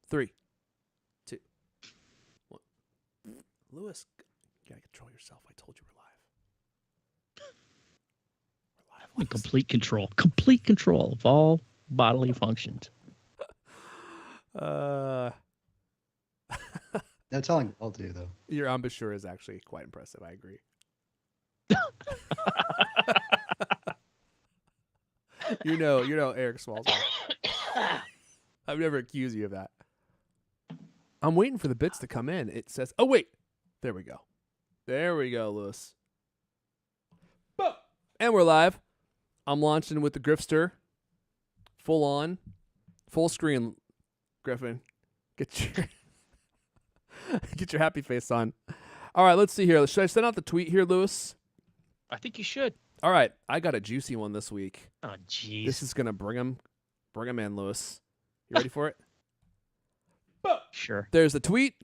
3, 2, 1. Lewis, you gotta control yourself. I told you we're live. We're live. In complete control of all bodily functions. No telling what I'll do, though. Your embouchure is actually quite impressive. I agree. You know Eric Smalls. I've never accused you of that. I'm waiting for the bits to come in. It says, oh, wait. There we go. There we go, Lewis. Boom. And we're live. I'm launching with the Grifster. Full on. Full screen, Griffin. Get your happy face on. All right, let's see here. Should I send out the tweet here, Lewis? I think you should. All right, I got a juicy one this week. Oh, jeez. This is gonna bring him in, Lewis. You ready for it? Sure. There's the tweet.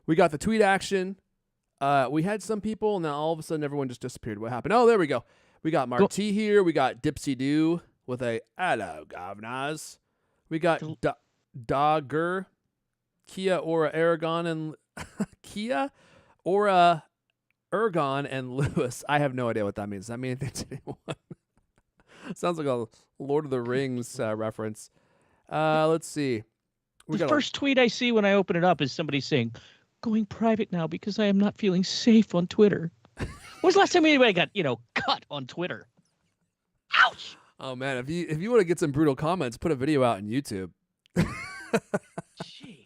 We got the tweet action. We had some people, and now all of a sudden everyone just disappeared. What happened? Oh, there we go. We got Mark T here. We got Dipsy Doo with a hello, governors. We got Dogger, Kia Ora Aragon, and Kia Ora Ergon and Lewis. I have no idea what that means. Does that mean anything to anyone? Sounds like a Lord of the Rings reference. Let's see. The first tweet I see when I open it up is somebody saying, "Going private now because I am not feeling safe on Twitter." When was the last time anybody got, cut on Twitter? Ouch! Oh man, if you want to get some brutal comments, put a video out on YouTube. Jeez,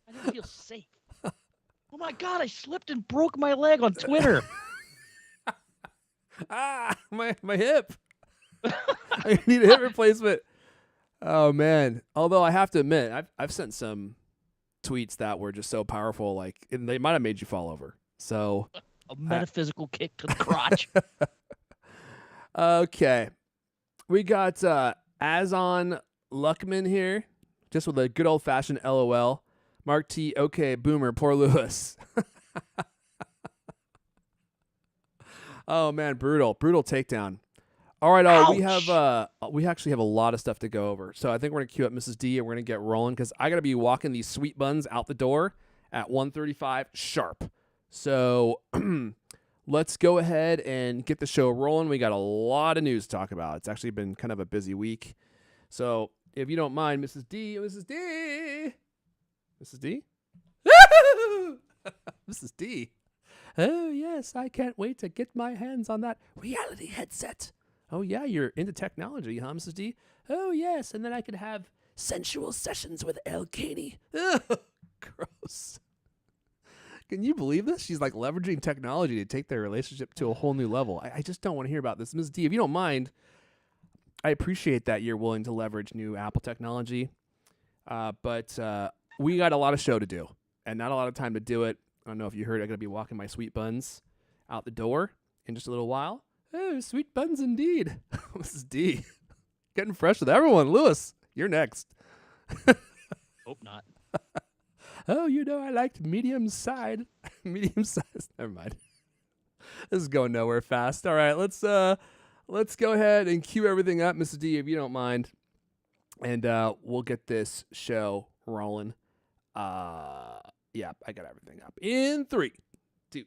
I don't feel safe. Oh my God, I slipped and broke my leg on Twitter. My hip. I need a hip replacement. Oh man. Although I have to admit, I've sent some tweets that were just so powerful, like they might have made you fall over. So a metaphysical kick to the crotch. Okay. We got Azon Luckman here, just with a good old fashioned LOL. Mark T, okay, boomer, poor Lewis. Oh man, brutal takedown. All right, we actually have a lot of stuff to go over. So I think we're gonna queue up Mrs. D and we're gonna get rolling because I gotta be walking these sweet buns out the door at 1:35 sharp. So let's go ahead and get the show rolling. We got a lot of news to talk about. It's actually been kind of a busy week. So if you don't mind, Mrs. D. Mrs. D? Mrs. D. Oh, yes, I can't wait to get my hands on that reality headset. Oh, yeah, you're into technology, huh, Mrs. D? Oh, yes, and then I could have sensual sessions with El Caney. Ugh, gross. Can you believe this? She's like leveraging technology to take their relationship to a whole new level. I just don't want to hear about this. Mrs. D, if you don't mind, I appreciate that you're willing to leverage new Apple technology, but we got a lot of show to do and not a lot of time to do it. I don't know if you heard, I'm going to be walking my sweet buns out the door in just a little while. Oh, sweet buns indeed. Mrs. D, getting fresh with everyone. Lewis, you're next. Hope not. Oh, I liked medium size. Never mind. This is going nowhere fast. All right, let's go ahead and cue everything up, Mrs. D, if you don't mind, and we'll get this show rolling. Yeah, I got everything up in 3, 2.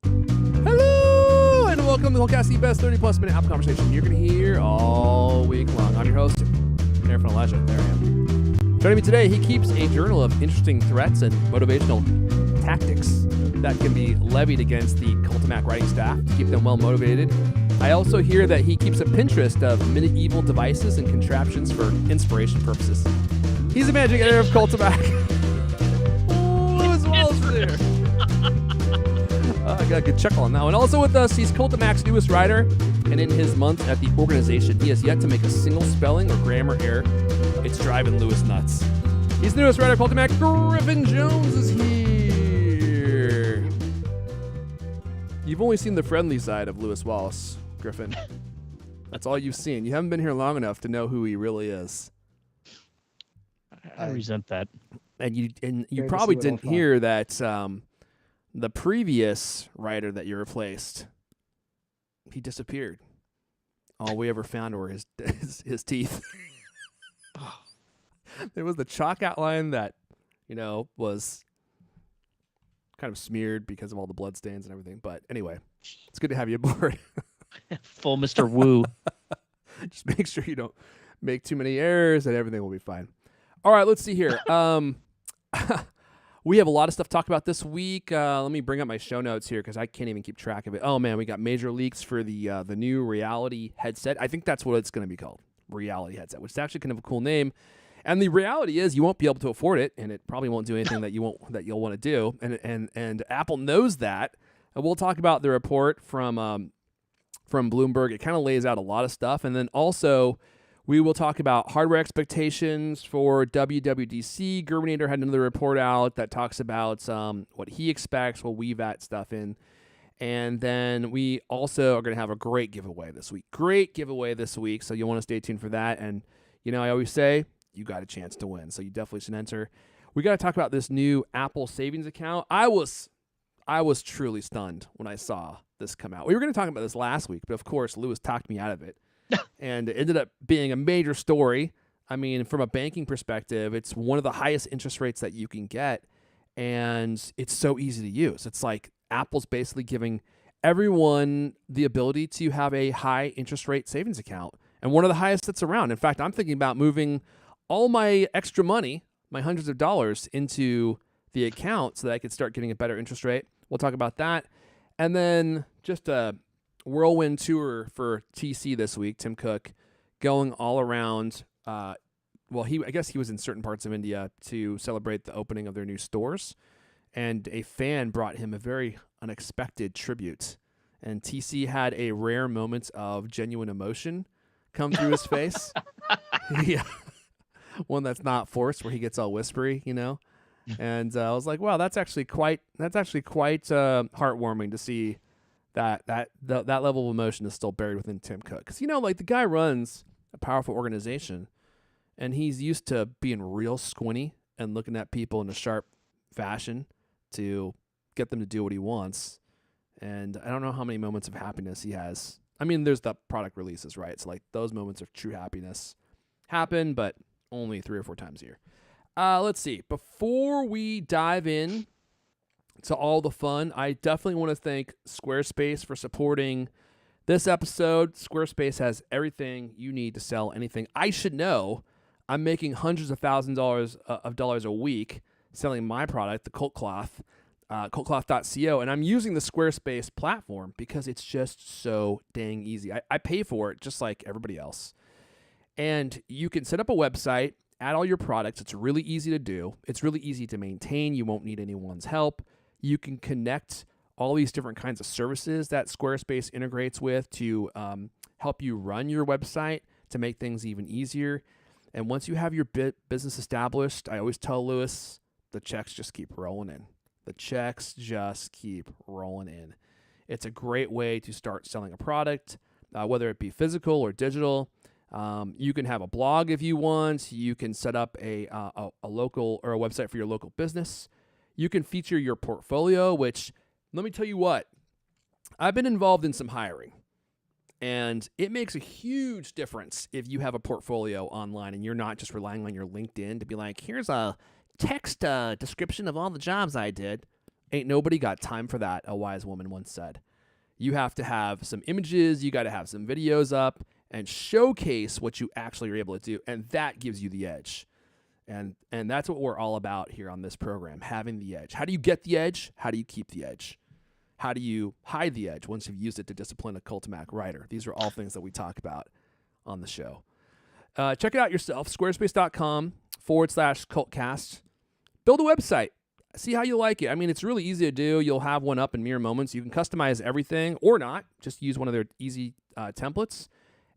Hello, and welcome to the CultCast, the best 30-plus minute Apple conversation you're going to hear all week long. I'm your host, Aaron from Elijah. There I am. Joining me today, he keeps a journal of interesting threats and motivational tactics that can be levied against the Cultimac writing staff to keep them well motivated. I also hear that he keeps a Pinterest of medieval devices and contraptions for inspiration purposes. He's the managing editor of Cultimac. There. I got a good chuckle on that one. Also with us, he's Cultimac's newest writer, and in his month at the organization, he has yet to make a single spelling or grammar error. It's driving Lewis nuts. He's the newest writer, Cultimac. Griffin Jones is here. You've only seen the friendly side of Lewis Wallace, Griffin. That's all you've seen. You haven't been here long enough to know who he really is. I resent that. And you probably didn't hear that the previous writer that you replaced, he disappeared. All we ever found were his teeth. There was the chalk outline that, was kind of smeared because of all the blood stains and everything. But anyway, it's good to have you aboard. Full Mr. Wu. Just make sure you don't make too many errors and everything will be fine. All right, let's see here. We have a lot of stuff to talk about this week. Let me bring up my show notes here because I can't even keep track of it. Oh, man, we got major leaks for the new Reality headset. I think that's what it's going to be called, Reality headset, which is actually kind of a cool name. And the reality is you won't be able to afford it, and it probably won't do anything that you'll want to do. And Apple knows that. And we'll talk about the report from Bloomberg. It kind of lays out a lot of stuff. And then also we will talk about hardware expectations for WWDC. Gerbinator had another report out that talks about what he expects. We'll weave that stuff in. And then we also are going to have a great giveaway this week. So you'll want to stay tuned for that. And, I always say you got a chance to win. So you definitely should enter. We got to talk about this new Apple savings account. I was truly stunned when I saw this come out. We were going to talk about this last week, but of course, Lewis talked me out of it. And it ended up being a major story. I mean, from a banking perspective, it's one of the highest interest rates that you can get, and it's so easy to use. It's like Apple's basically giving everyone the ability to have a high interest rate savings account, and one of the highest that's around. In fact, I'm thinking about moving all my extra money, my hundreds of dollars, into the account so that I could start getting a better interest rate. We'll talk about that. And then just a whirlwind tour for TC this week, Tim Cook, going all around. I guess he was in certain parts of India to celebrate the opening of their new stores. And a fan brought him a very unexpected tribute. And TC had a rare moment of genuine emotion come through his face. Yeah. One that's not forced, where he gets all whispery, And I was like, wow, that's actually quite heartwarming to see that level of emotion is still buried within Tim Cook. Because, the guy runs a powerful organization, and he's used to being real squinty and looking at people in a sharp fashion to get them to do what he wants. And I don't know how many moments of happiness he has. I mean, there's the product releases, right? So, those moments of true happiness happen, but only 3 or 4 times a year. Let's see. Before we dive in to all the fun, I definitely want to thank Squarespace for supporting this episode. Squarespace has everything you need to sell anything. I should know. I'm making hundreds of thousands of dollars a week selling my product, the Cult Cloth, cultcloth.co, and I'm using the Squarespace platform because it's just so dang easy. I pay for it just like everybody else. And you can set up a website, add all your products. It's really easy to do. It's really easy to maintain. You won't need anyone's help. You can connect all these different kinds of services that Squarespace integrates with to help you run your website, to make things even easier. And once you have your business established, I always tell Lewis, the checks just keep rolling in. It's a great way to start selling a product, whether it be physical or digital. You can have a blog if you want. You can set up a local or a website for your local business. You can feature your portfolio, which, let me tell you what, I've been involved in some hiring, and it makes a huge difference if you have a portfolio online and you're not just relying on your LinkedIn to be like, here's a text description of all the jobs I did. Ain't nobody got time for that, a wise woman once said. You have to have some images, you got to have some videos up, and showcase what you actually are able to do, and that gives you the edge. And that's what we're all about here on this program, having the edge. How do you get the edge? How do you keep the edge? How do you hide the edge once you've used it to discipline a Cultimac writer? These are all things that we talk about on the show. Check it out yourself, squarespace.com/CultCast. Build a website. See how you like it. I mean, it's really easy to do. You'll have one up in mere moments. You can customize everything or not. Just use one of their easy templates.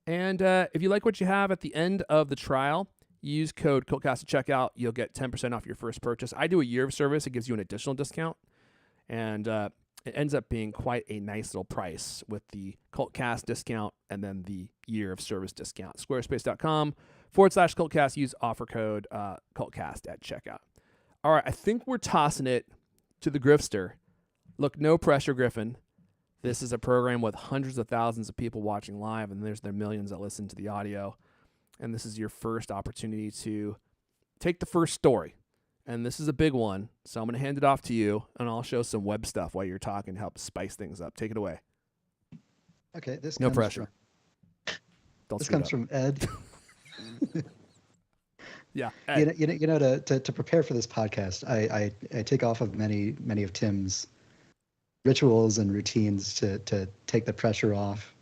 And if you like what you have at the end of the trial, use code CultCast at checkout. You'll get 10% off your first purchase. I do a year of service. It gives you an additional discount. And it ends up being quite a nice little price with the CultCast discount and then the year of service discount. Squarespace.com/CultCast. Use offer code CultCast at checkout. All right, I think we're tossing it to the Grifster. Look, no pressure, Griffin. This is a program with hundreds of thousands of people watching live, and there's their millions that listen to the audio. And this is your first opportunity to take the first story, and this is a big one, so I'm going to hand it off to you, and I'll show some web stuff while you're talking to help spice things up. Take it away. Okay, this No comes pressure. From, Don't this screw it comes up. from Ed. Yeah. Ed. You know, to prepare for this podcast, I take off of many of Tim's rituals and routines to take the pressure off.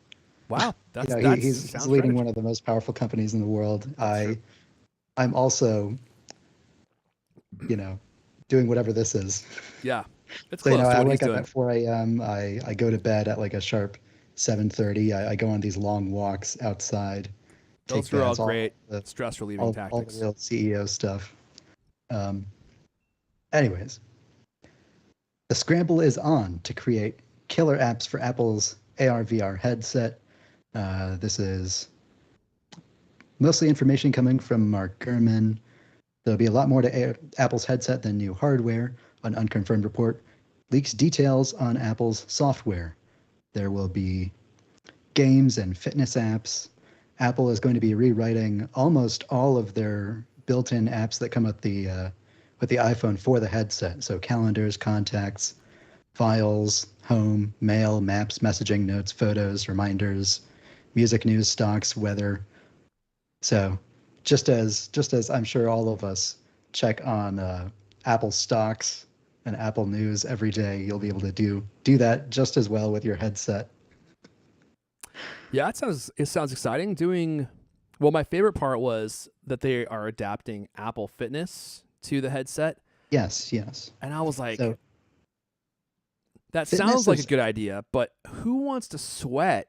Wow. That's, You know, that's he's sound leading strategy. one of the most powerful companies in the world. True. I'm also, you know, doing whatever this is. Yeah. It's So, close you know, to I what he's wake up doing. at 4 a.m. I go to bed at like a sharp 7:30. I go on these long walks outside. Those Take are all baths, great the stress relieving all tactics. the real CEO stuff. Anyways, the scramble is on to create killer apps for Apple's AR/VR headset. This is mostly information coming from Mark Gurman. There'll be a lot more to Apple's headset than new hardware. An unconfirmed report leaks details on Apple's software. There will be games and fitness apps. Apple is going to be rewriting almost all of their built-in apps that come with the iPhone for the headset. So calendars, contacts, files, home, mail, maps, messaging, notes, photos, reminders, music, news, stocks, weather. So just as I'm sure all of us check on Apple stocks and Apple News every day, you'll be able to do that just as well with your headset. Yeah, it sounds exciting. Well, my favorite part was that they are adapting Apple Fitness to the headset. Yes. And I was like, So that fitness sounds like a is- good idea, but who wants to sweat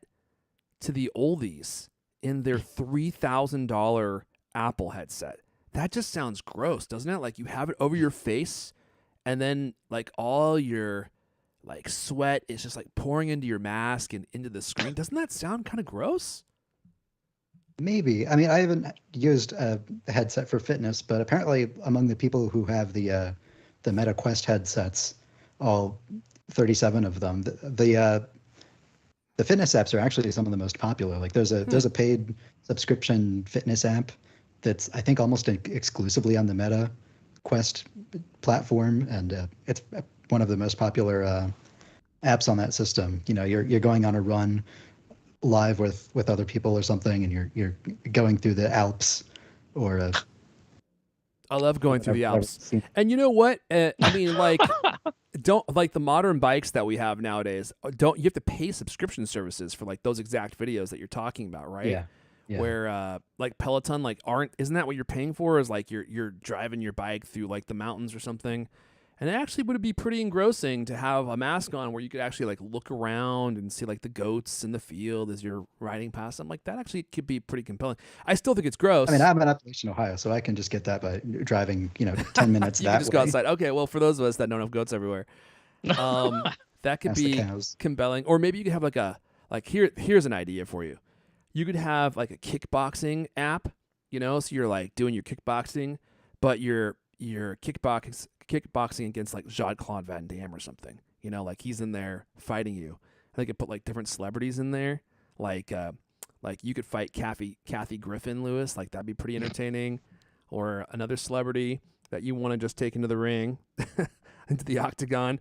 to the oldies in their $3,000 Apple headset? That just sounds gross, doesn't it? Like you have it over your face and then like all your like sweat is just like pouring into your mask and into the screen. Doesn't that sound kind of gross? Maybe. I mean, I haven't used a headset for fitness, but apparently among the people who have the Meta Quest headsets, all 37 of them, the fitness apps are actually some of the most popular. Like there's a paid subscription fitness app that's I think almost exclusively on the Meta Quest platform, and it's one of the most popular apps on that system. You know, you're going on a run live with other people or something, and you're going through the Alps or I love going through the whatever Alps. scene. And you know what? I mean, like, don't like the modern bikes that we have nowadays. Don't you have to pay subscription services for like those exact videos that you're talking about, right? Yeah. Where like Peloton, like isn't that what you're paying for? Is like you're driving your bike through like the mountains or something. And it actually would be pretty engrossing to have a mask on where you could actually like look around and see like the goats in the field as you're riding past them. Like that actually could be pretty compelling. I still think it's gross. I mean, I'm in Appalachian, Ohio, so I can just get that by driving, 10 minutes you that can just way. go outside. Okay, well, for those of us that don't have goats everywhere, that could Ask the be cows. compelling. Or maybe you could have here's an idea for you. You could have like a kickboxing app, so you're like doing your kickboxing, but you're kickboxing against like Jean-Claude Van Damme or something. Like he's in there fighting you. They could put like different celebrities in there, like you could fight Kathy Griffin, Lewis. Like that'd be pretty entertaining. Or another celebrity that you want to just take into the ring, into the octagon.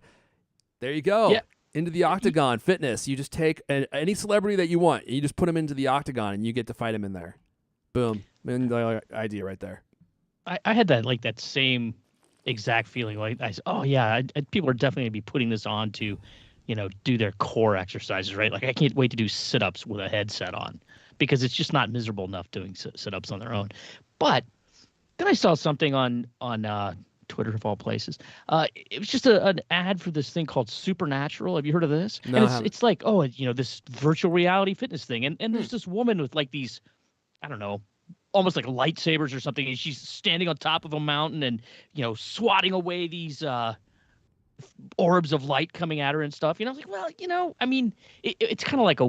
There you go. Yeah. Into the octagon fitness. You just take any celebrity that you want, and you just put them into the octagon, and you get to fight him in there. Boom. And the idea right there. I had that same exact feeling. Like people are definitely gonna be putting this on to, do their core exercises, right? Like I can't wait to do sit-ups with a headset on because it's just not miserable enough doing sit-ups on their own. But then I saw something on Twitter of all places. It was just an ad for this thing called Supernatural. Have you heard of this? No, and I haven't. it's like, this virtual reality fitness thing. And there's this woman with like these, I don't know, almost like lightsabers or something. And she's standing on top of a mountain and, swatting away these orbs of light coming at her and stuff. I was like, well, I mean, it's kind of like a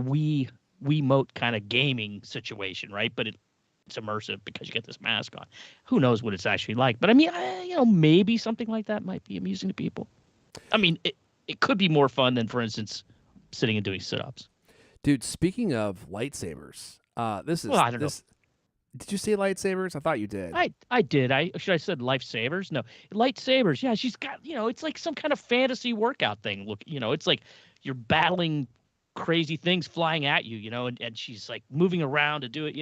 Wiimote kind of gaming situation, right? But it's immersive because you get this mask on. Who knows what it's actually like? But I mean, maybe something like that might be amusing to people. I mean, it could be more fun than, for instance, sitting and doing sit-ups. Dude, speaking of lightsabers, this is Well, I don't know. Did you say lightsabers? I thought you did. I did. I said lifesavers. No, lightsabers. Yeah, she's got, it's like some kind of fantasy workout thing. Look, it's like you're battling crazy things flying at you, and she's like moving around to do it,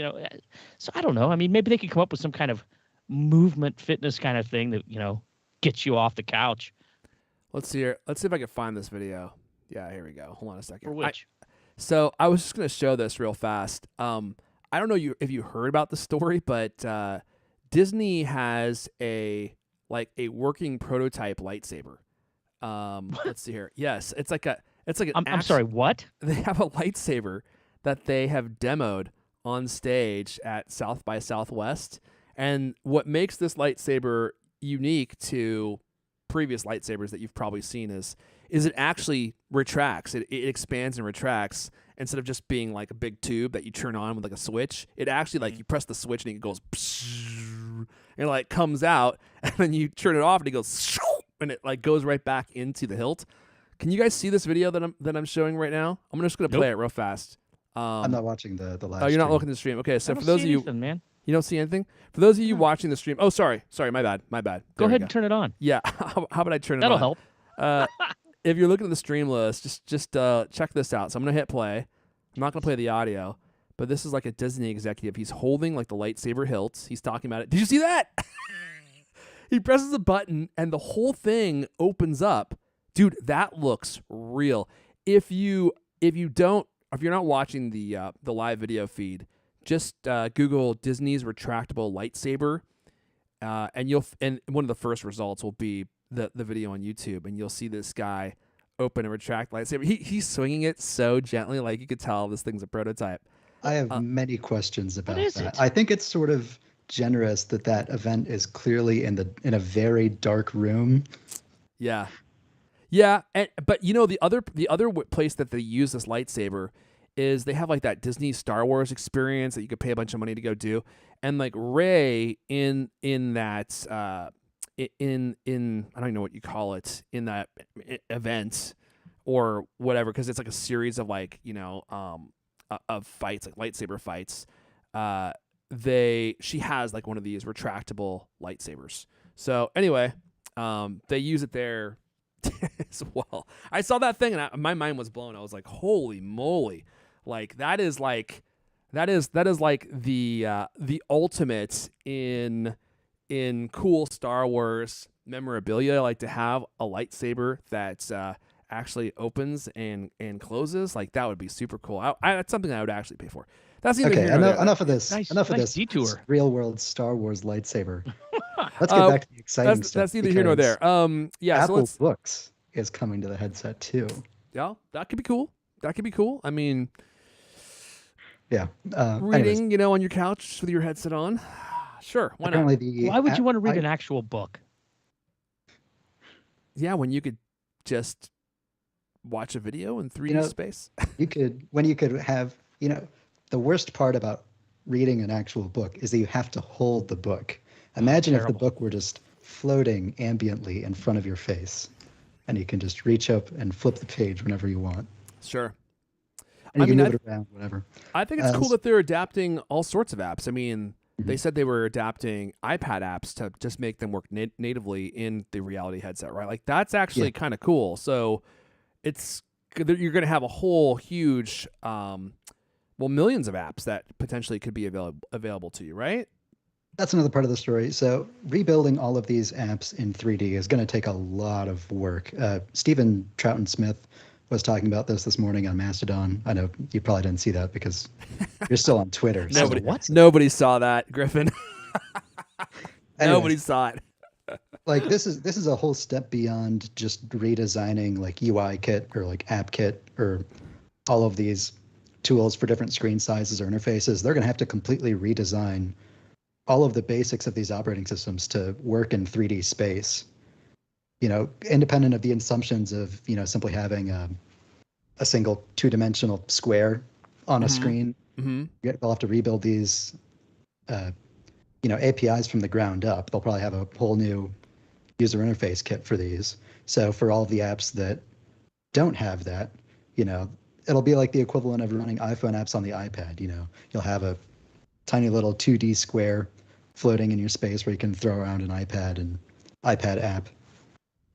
So I don't know. I mean, maybe they could come up with some kind of movement fitness kind of thing that, gets you off the couch. Let's see here. Let's see if I can find this video. Yeah, here we go. Hold on a second. For which? So I was just gonna show this real fast. I don't know if you heard about the story, but Disney has a working prototype lightsaber. Let's see here. Yes, it's like an I'm sorry, what? They have a lightsaber that they have demoed on stage at South by Southwest, and what makes this lightsaber unique to previous lightsabers that you've probably seen is it actually retracts. It expands and retracts instead of just being like a big tube that you turn on with like a switch. It actually like you press the switch and it goes and it like comes out, and then you turn it off and it goes and it like goes right back into the hilt. Can you guys see this video that I'm showing right now? I'm just gonna play it real fast. I'm not watching the live. Oh, you're not stream. looking at the stream. Okay, so I don't for those see of you, anything, man. you don't see anything. For those of you watching the stream, oh sorry, my bad. Go There we ahead and turn it on. Yeah, how about I turn it That'll on? help. If you're looking at the stream list, just check this out. So I'm gonna hit play. I'm not gonna play the audio, but this is like a Disney executive. He's holding like the lightsaber hilt. He's talking about it. Did you see that? He presses a button and the whole thing opens up. Dude, that looks real. If you're not watching the live video feed, just Google Disney's retractable lightsaber, and one of the first results will be the video on YouTube, and you'll see this guy open a retract lightsaber. He's swinging it so gently, like you could tell this thing's a prototype. I have many questions about is that. it? I think it's sort of generous that event is clearly in a very dark room. Yeah. But the other place that they use this lightsaber is they have like that Disney Star Wars experience that you could pay a bunch of money to go do, and like Rey in that in I don't even know what you call it in that event or whatever, because it's like a series of like of fights, like lightsaber fights. She has like one of these retractable lightsabers. So anyway, they use it there as well. I saw that thing and my mind was blown. I was like, holy moly. Like that is like the ultimate in cool Star Wars memorabilia. Like to have a lightsaber that actually opens and closes. Like that would be super cool. That's something I would actually pay for. That's neither here nor there. Enough of this. Nice This detour. real world Star Wars lightsaber. Let's get back to the exciting stuff. That's neither here nor there. Yeah. Apple So Books is coming to the headset too. yeah, that could be cool. I mean, yeah. reading, on your couch with your headset on. Sure, why not? Why would you want to read an actual book? Yeah, when you could just watch a video in 3D space. you could have, the worst part about reading an actual book is that you have to hold the book. Imagine if the book were just floating ambiently in front of your face, and you can just reach up and flip the page whenever you want. Sure. And you can move it around, whatever. I think it's cool that they're adapting all sorts of apps. I mean, they said they were adapting iPad apps to just make them work natively in the reality headset, right? Like that's actually kind of cool. So you're going to have a whole huge, millions of apps that potentially could be available to you, right? That's another part of the story. So rebuilding all of these apps in 3D is going to take a lot of work. Stephen Troughton-Smith was talking about this morning on Mastodon. I know you probably didn't see that because you're still on Twitter. Nobody saw that, Griffin. Nobody saw it. Like this is a whole step beyond just redesigning like UI kit or like app kit or all of these tools for different screen sizes or interfaces. They're going to have to completely redesign all of the basics of these operating systems to work in 3D space, independent of the assumptions of, simply having a single two-dimensional square on a screen. Mm-hmm. They'll have to rebuild these, APIs from the ground up. They'll probably have a whole new user interface kit for these. So for all the apps that don't have that, it'll be like the equivalent of running iPhone apps on the iPad. You'll have a tiny little 2D square floating in your space where you can throw around an iPad and iPad app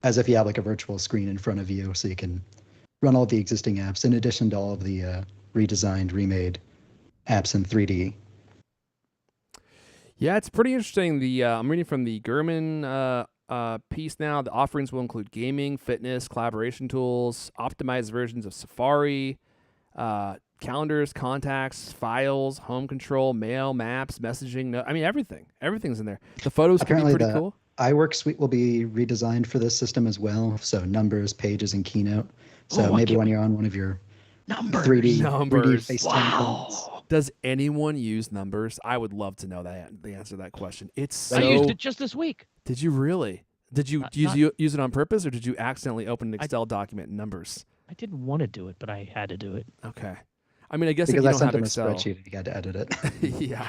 as if you have like a virtual screen in front of you, so you can run all the existing apps in addition to all of the redesigned, remade apps in 3D. Yeah, it's pretty interesting. I'm reading from the Gurman piece now. The offerings will include gaming, fitness, collaboration tools, optimized versions of Safari, calendars, contacts, files, home control, mail, maps, messaging. I mean, everything. Everything's in there. The photos Apparently can be pretty cool. iWork suite will be redesigned for this system as well. So numbers, pages, and Keynote. So Oh, maybe when you're on one of your Numbers. 3D Numbers. FaceTime calls. Wow. Does anyone use numbers? I would love to know the answer to that question. It's so. I used it just this week. Did you really? Did you use it on purpose, or did you accidentally open an Excel document in numbers? I didn't want to do it, but I had to do it. Okay. I mean, I guess Because if I you don't sent have them Excel. a spreadsheet and you had to edit it. Yeah.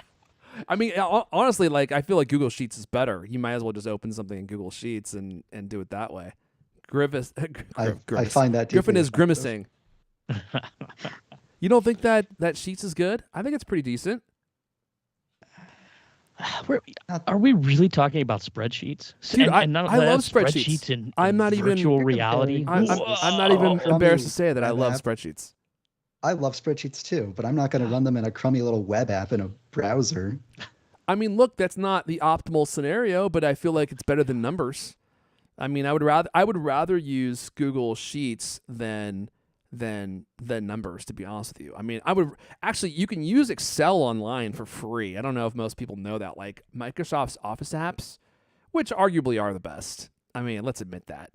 I mean, honestly, like I feel like Google Sheets is better. You might as well just open something in Google Sheets and do it that way. I find that Griffin deeply is offensive. grimacing. You don't think that Sheets is good? I think it's pretty decent. Are we really talking about spreadsheets? Dude, I none of love that spreadsheets. in I'm not even- virtual You're reality. comparing- I'm not even Whoa. embarrassed to say that I Web love app. spreadsheets. I love spreadsheets too, but I'm not going to run them in a crummy little web app in a browser. I mean, look, that's not the optimal scenario, but I feel like it's better than numbers. I mean, I would rather use Google Sheets than numbers, to be honest with you. I mean, you can use Excel online for free. I don't know if most people know that. Like Microsoft's Office apps, which arguably are the best. I mean, let's admit that.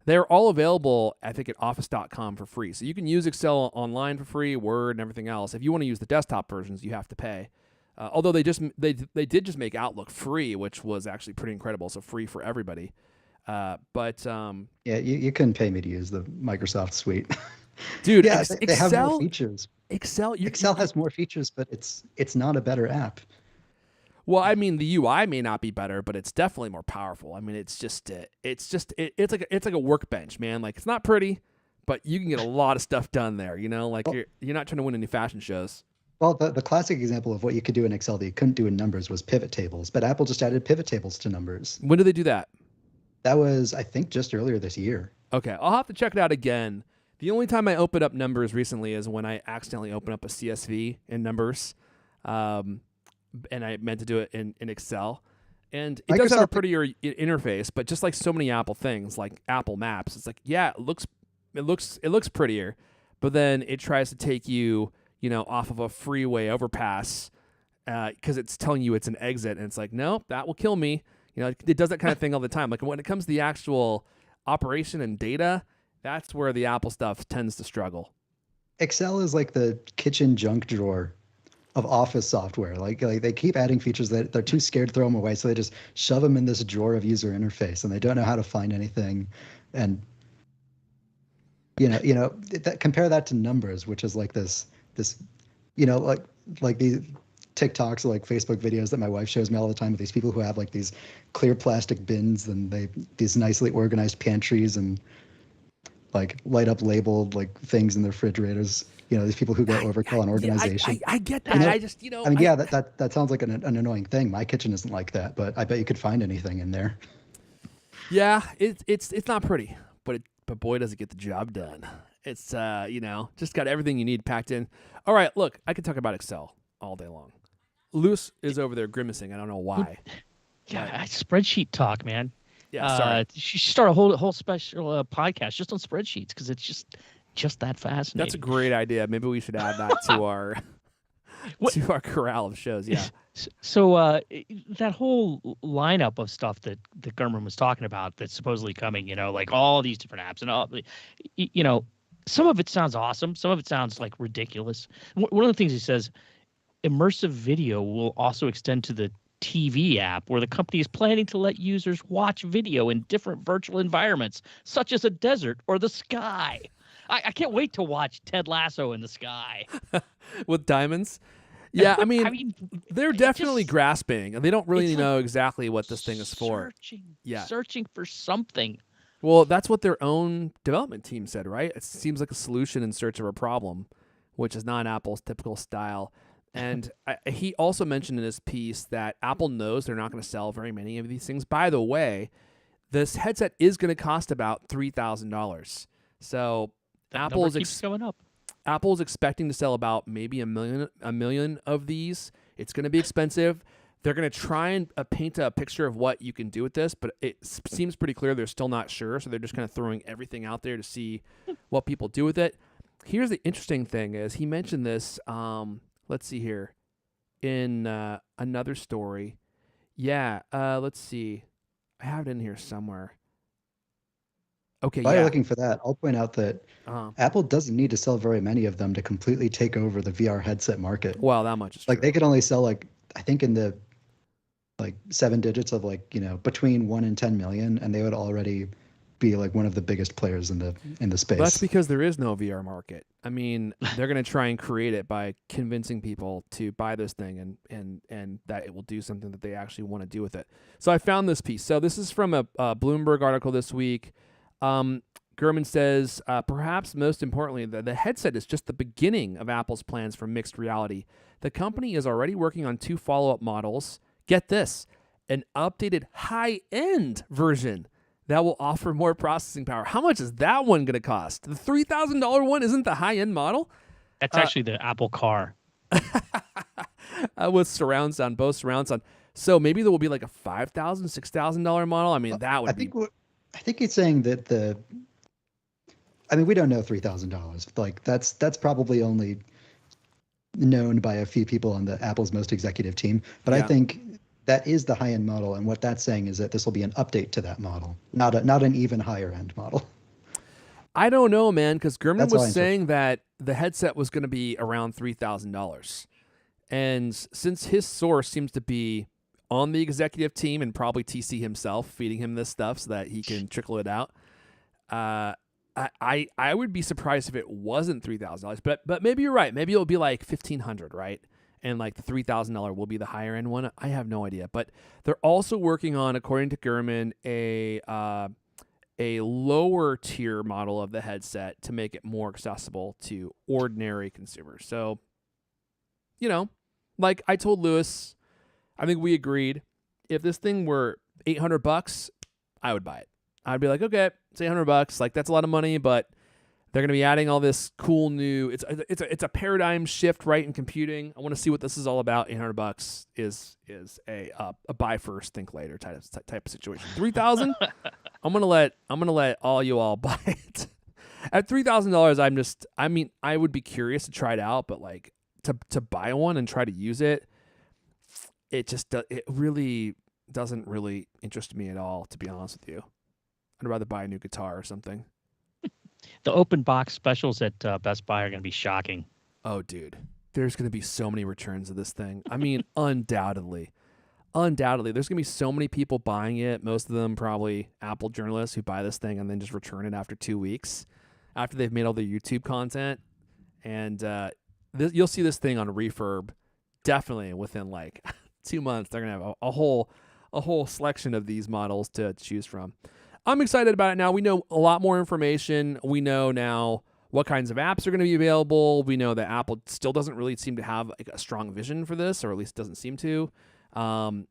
They're all available, I think, at office.com for free. So you can use Excel online for free, Word and everything else. If you want to use the desktop versions, you have to pay. Although they did just make Outlook free, which was actually pretty incredible. So free for everybody. Yeah, you couldn't pay me to use the Microsoft suite. Dude, yeah, they Excel, have more features. Excel Has more features, but it's not a better app. Well, I mean, the UI may not be better, but it's definitely more powerful. I mean, it's like a workbench, man. Like it's not pretty, but you can get a lot of stuff done there. You know, like you're not trying to win any fashion shows. Well, the classic example of what you could do in Excel that you couldn't do in numbers was pivot tables, but Apple just added pivot tables to numbers. When did they do that? That was, I think, just earlier this year. Okay, I'll have to check it out again. The only time I opened up numbers recently is when I accidentally opened up a CSV in numbers, and I meant to do it in Excel. And it does have a prettier interface, but just like so many Apple things, like Apple Maps, it's like, yeah, it looks prettier, but then it tries to take you, off of a freeway overpass, because it's telling you it's an exit, and it's like, no, that will kill me. It does that kind of thing all the time. Like when it comes to the actual operation and data, that's where the Apple stuff tends to struggle. Excel is like the kitchen junk drawer of Office software. Like they keep adding features that they're too scared to throw them away, so they just shove them in this drawer of user interface, and they don't know how to find anything. And compare that to numbers, which is like this like these TikToks or like Facebook videos that my wife shows me all the time of these people who have like these clear plastic bins and these nicely organized pantries and like light up labeled like things in their refrigerators. These people who go overkill on organization. I get that. I just, I mean, yeah, that sounds like an annoying thing. My kitchen isn't like that, but I bet you could find anything in there. Yeah, it's not pretty, but boy, does it get the job done. It's just got everything you need packed in. All right, look, I could talk about Excel all day long. Lewis is over there grimacing. I don't know why. Yeah, spreadsheet talk, man. Yeah, sorry. You should start a whole special podcast just on spreadsheets because it's just that fascinating. That's a great idea. Maybe we should add that to our to our corral of shows. Yeah. So that whole lineup of stuff that Gurman was talking about that's supposedly coming, like all these different apps and all, some of it sounds awesome. Some of it sounds like ridiculous. One of the things he says, immersive video will also extend to the TV app, where the company is planning to let users watch video in different virtual environments, such as a desert or the sky. I can't wait to watch Ted Lasso in the sky. With diamonds? Yeah, I mean they're definitely grasping. They don't really know exactly what this thing is for. Searching for something. Well, that's what their own development team said, right? It seems like a solution in search of a problem, which is not Apple's typical style. And he also mentioned in his piece that Apple knows they're not going to sell very many of these things. By the way, this headset is going to cost about $3,000. So That number keeps going up. Apple's expecting to sell about maybe a million of these. It's going to be expensive. They're going to try and paint a picture of what you can do with this, but it seems pretty clear they're still not sure. So they're just kind of throwing everything out there to see what people do with it. Here's the interesting thing is he mentioned this, let's see here, in another story. Yeah, let's see. I have it in here somewhere. Okay, While yeah. you're looking for that, I'll point out that Apple doesn't need to sell very many of them to completely take over the VR headset market. Well, that much is true. Like they could only sell I think in the 7 digits of between 1 and 10 million, and they would already be one of the biggest players in the space. That's because there is no VR market. I mean, they're going to try and create it by convincing people to buy this thing and that it will do something that they actually want to do with it. So I found this piece. So this is from a Bloomberg article this week. Gurman says, perhaps most importantly, the headset is just the beginning of Apple's plans for mixed reality. The company is already working on 2 follow-up models. Get this, an updated high-end version that will offer more processing power. How much is that one going to cost? The $3,000 one isn't the high-end model? That's actually the Apple car. With surround sound, both surround sound. So maybe there will be like a $5,000, $6,000 model. I mean, that would be... I think he's saying that we don't know $3,000. That's probably only known by a few people on the Apple's most executive team. But yeah. I think that is the high-end model, and what that's saying is that this will be an update to that model, not an even higher-end model. I don't know, man, because Gurman was saying that the headset was going to be around $3,000. And since his source seems to be on the executive team and probably TC himself feeding him this stuff so that he can trickle it out, I would be surprised if it wasn't $3,000. But maybe you're right. Maybe it'll be like $1,500, right? And the $3,000 will be the higher end one. I have no idea. But they're also working on, according to Gurman, a lower tier model of the headset to make it more accessible to ordinary consumers. So, like I told Lewis, I think we agreed, if this thing were $800, I would buy it. I'd be like, okay, it's $800. That's a lot of money, but they're going to be adding all this cool new. It's a paradigm shift, right, in computing. I want to see what this is all about. $800 is a buy first, think later type of situation. $3,000, I'm gonna let all you all buy it. At $3,000, I would be curious to try it out, but to buy one and try to use it, it really doesn't really interest me at all, to be honest with you. I'd rather buy a new guitar or something. The open box specials at Best Buy are going to be shocking. Oh, dude. There's going to be so many returns of this thing. I mean, undoubtedly. There's going to be so many people buying it. Most of them probably Apple journalists who buy this thing and then just return it after 2 weeks after they've made all their YouTube content. And you'll see this thing on Refurb definitely within 2 months. They're going to have a whole selection of these models to choose from. I'm excited about it now. We know a lot more information. We know now what kinds of apps are going to be available. We know that Apple still doesn't really seem to have a strong vision for this, or at least doesn't seem to. And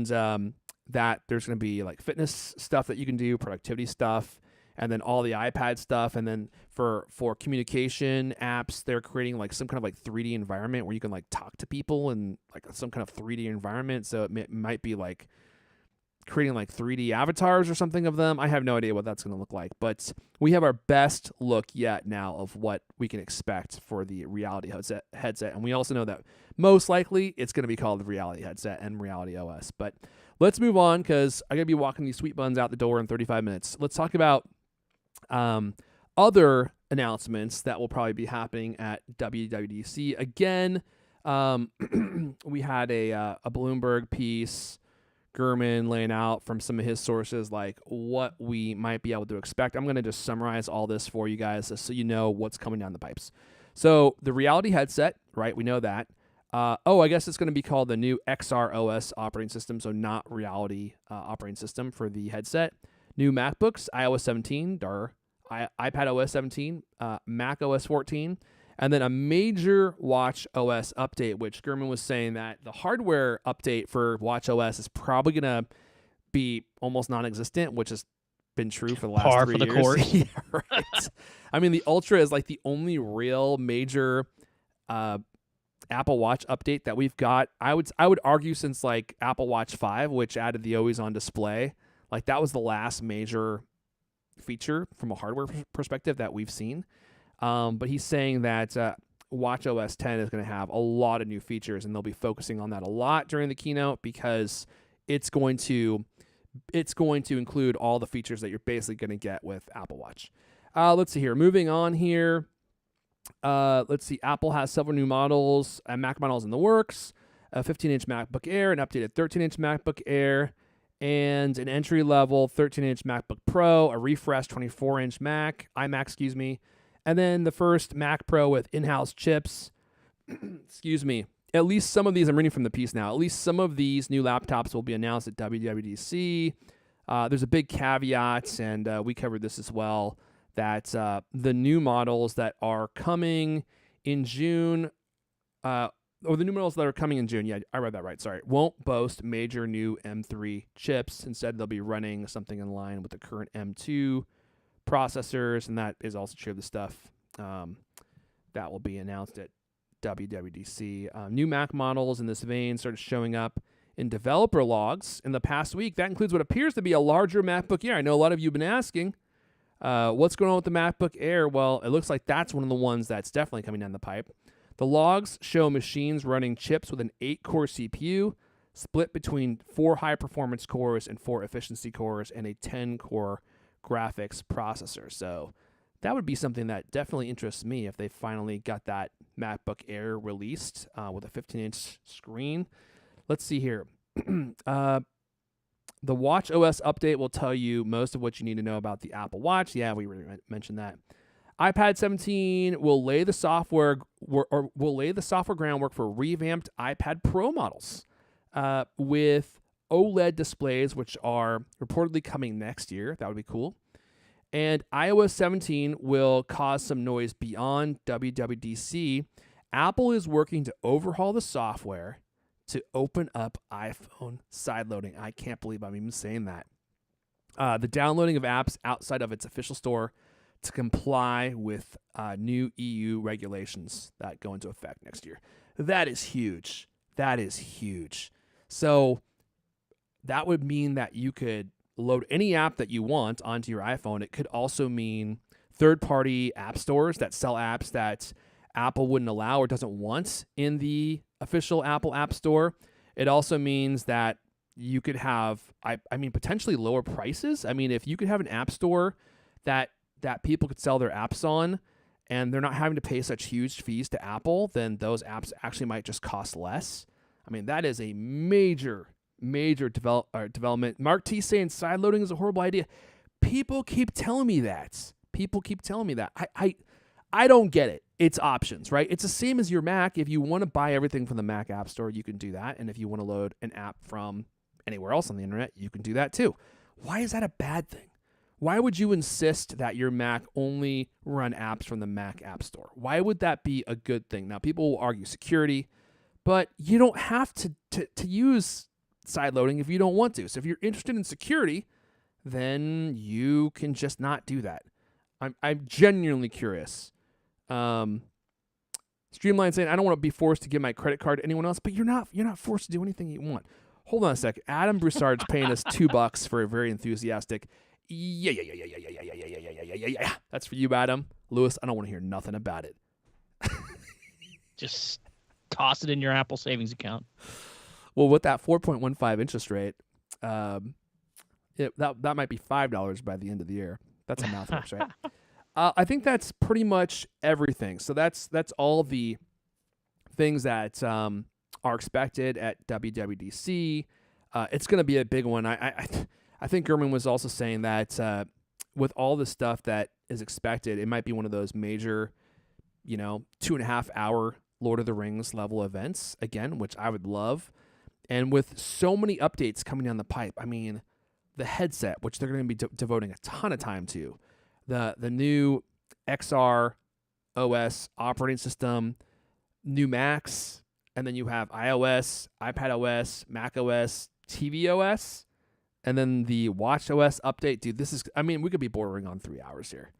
that there's going to be fitness stuff that you can do, productivity stuff, and then all the iPad stuff. And then for communication apps, they're creating some kind of 3D environment where you can talk to people in some kind of 3D environment. So it might be creating 3D avatars or something of them. I have no idea what that's going to look like, but we have our best look yet now of what we can expect for the Reality headset. And we also know that most likely it's going to be called the Reality headset and Reality OS. But let's move on because I got to be walking these sweet buns out the door in 35 minutes. Let's talk about other announcements that will probably be happening at WWDC. Again, we had a Bloomberg piece, Gurman laying out from some of his sources what we might be able to expect. I'm going to just summarize all this for you guys so you know what's coming down the pipes. So the Reality headset, right? We know that. I guess it's going to be called the new XR OS operating system, so not Reality operating system for the headset. New MacBooks, iOS 17, iPad OS 17, Mac OS 14, And then a major Watch OS update, which Gurman was saying that the hardware update for Watch OS is probably going to be almost non-existent, which has been true for the last Par 3 for the years. course. Yeah, right. I mean, the Ultra is like the only real major Apple Watch update that we've got. I would argue since like Apple Watch 5, which added the always on display, like that was the last major feature from a hardware perspective that we've seen. But he's saying that Watch OS 10 is going to have a lot of new features, and they'll be focusing on that a lot during the keynote because it's going to include all the features that you're basically going to get with Apple Watch. Let's see here. Moving on here. Let's see. Apple has several new models, Mac models in the works, a 15-inch MacBook Air, an updated 13-inch MacBook Air, and an entry-level 13-inch MacBook Pro, a refreshed 24-inch iMac, excuse me, and then the first Mac Pro with in-house chips. Excuse me. At least some of these, I'm reading from the piece now, at least some of these new laptops will be announced at WWDC. There's a big caveat, and we covered this as well, that the new models that are coming in June, or the new models that are coming in June, yeah, I read that right, sorry, won't boast major new M3 chips. Instead, they'll be running something in line with the current M2 processors, and that is also true of the stuff that will be announced at WWDC. New Mac models in this vein started showing up in developer logs in the past week. That includes what appears to be a larger MacBook Air. I know a lot of you have been asking, what's going on with the MacBook Air? Well, it looks like that's one of the ones that's definitely coming down the pipe. The logs show machines running chips with an 8-core CPU split between 4 high-performance cores and 4 efficiency cores and a 10-core graphics processor. So that would be something that definitely interests me if they finally got that MacBook Air released with a 15-inch screen. Let's see here. The Watch OS update will tell you most of what you need to know about the Apple Watch. Yeah, we already mentioned that. iPad 17 will lay the software groundwork for revamped iPad Pro models with OLED displays, which are reportedly coming next year. That would be cool. And iOS 17 will cause some noise beyond WWDC. Apple is working to overhaul the software to open up iPhone sideloading. I can't believe I'm even saying that. The downloading of apps outside of its official store to comply with new EU regulations that go into effect next year. That is huge. That is huge. So that would mean that you could load any app that you want onto your iPhone. It could also mean third-party app stores that sell apps that Apple wouldn't allow or doesn't want in the official Apple App Store. It also means that you could have, I mean, potentially lower prices. I mean, if you could have an app store that people could sell their apps on and they're not having to pay such huge fees to Apple, then those apps actually might just cost less. I mean, that is a major development. Mark T saying sideloading is a horrible idea. People keep telling me that. I don't get it. It's options, right? It's the same as your Mac. If you want to buy everything from the Mac App Store, you can do that. And if you want to load an app from anywhere else on the internet, you can do that too. Why is that a bad thing? Why would you insist that your Mac only run apps from the Mac App Store? Why would that be a good thing? Now, people will argue security, but you don't have to use sideloading if you don't want to. So if you're interested in security, then you can just not do that. I'm genuinely curious. Streamline saying, I don't want to be forced to give my credit card to anyone else, but you're not forced to do anything you want. Hold on a sec. Adam Broussard's paying us $2 for a very enthusiastic. Yeah. That's for you, Adam. Lewis, I don't want to hear nothing about it. Just toss it in your Apple savings account. Well, with that 4.15 interest rate, that might be $5 by the end of the year. That's how math works, right? I think that's pretty much everything. So that's all the things that are expected at WWDC. It's going to be a big one. I think Gurman was also saying that with all the stuff that is expected, it might be one of those major, 2.5 hour Lord of the Rings level events again, which I would love. And with so many updates coming down the pipe, I mean, the headset, which they're going to be devoting a ton of time to, the new XR OS operating system, new Macs, and then you have iOS, iPad OS, Mac OS, TV OS, and then the Watch OS update. Dude, this is, I mean, we could be bordering on 3 hours here.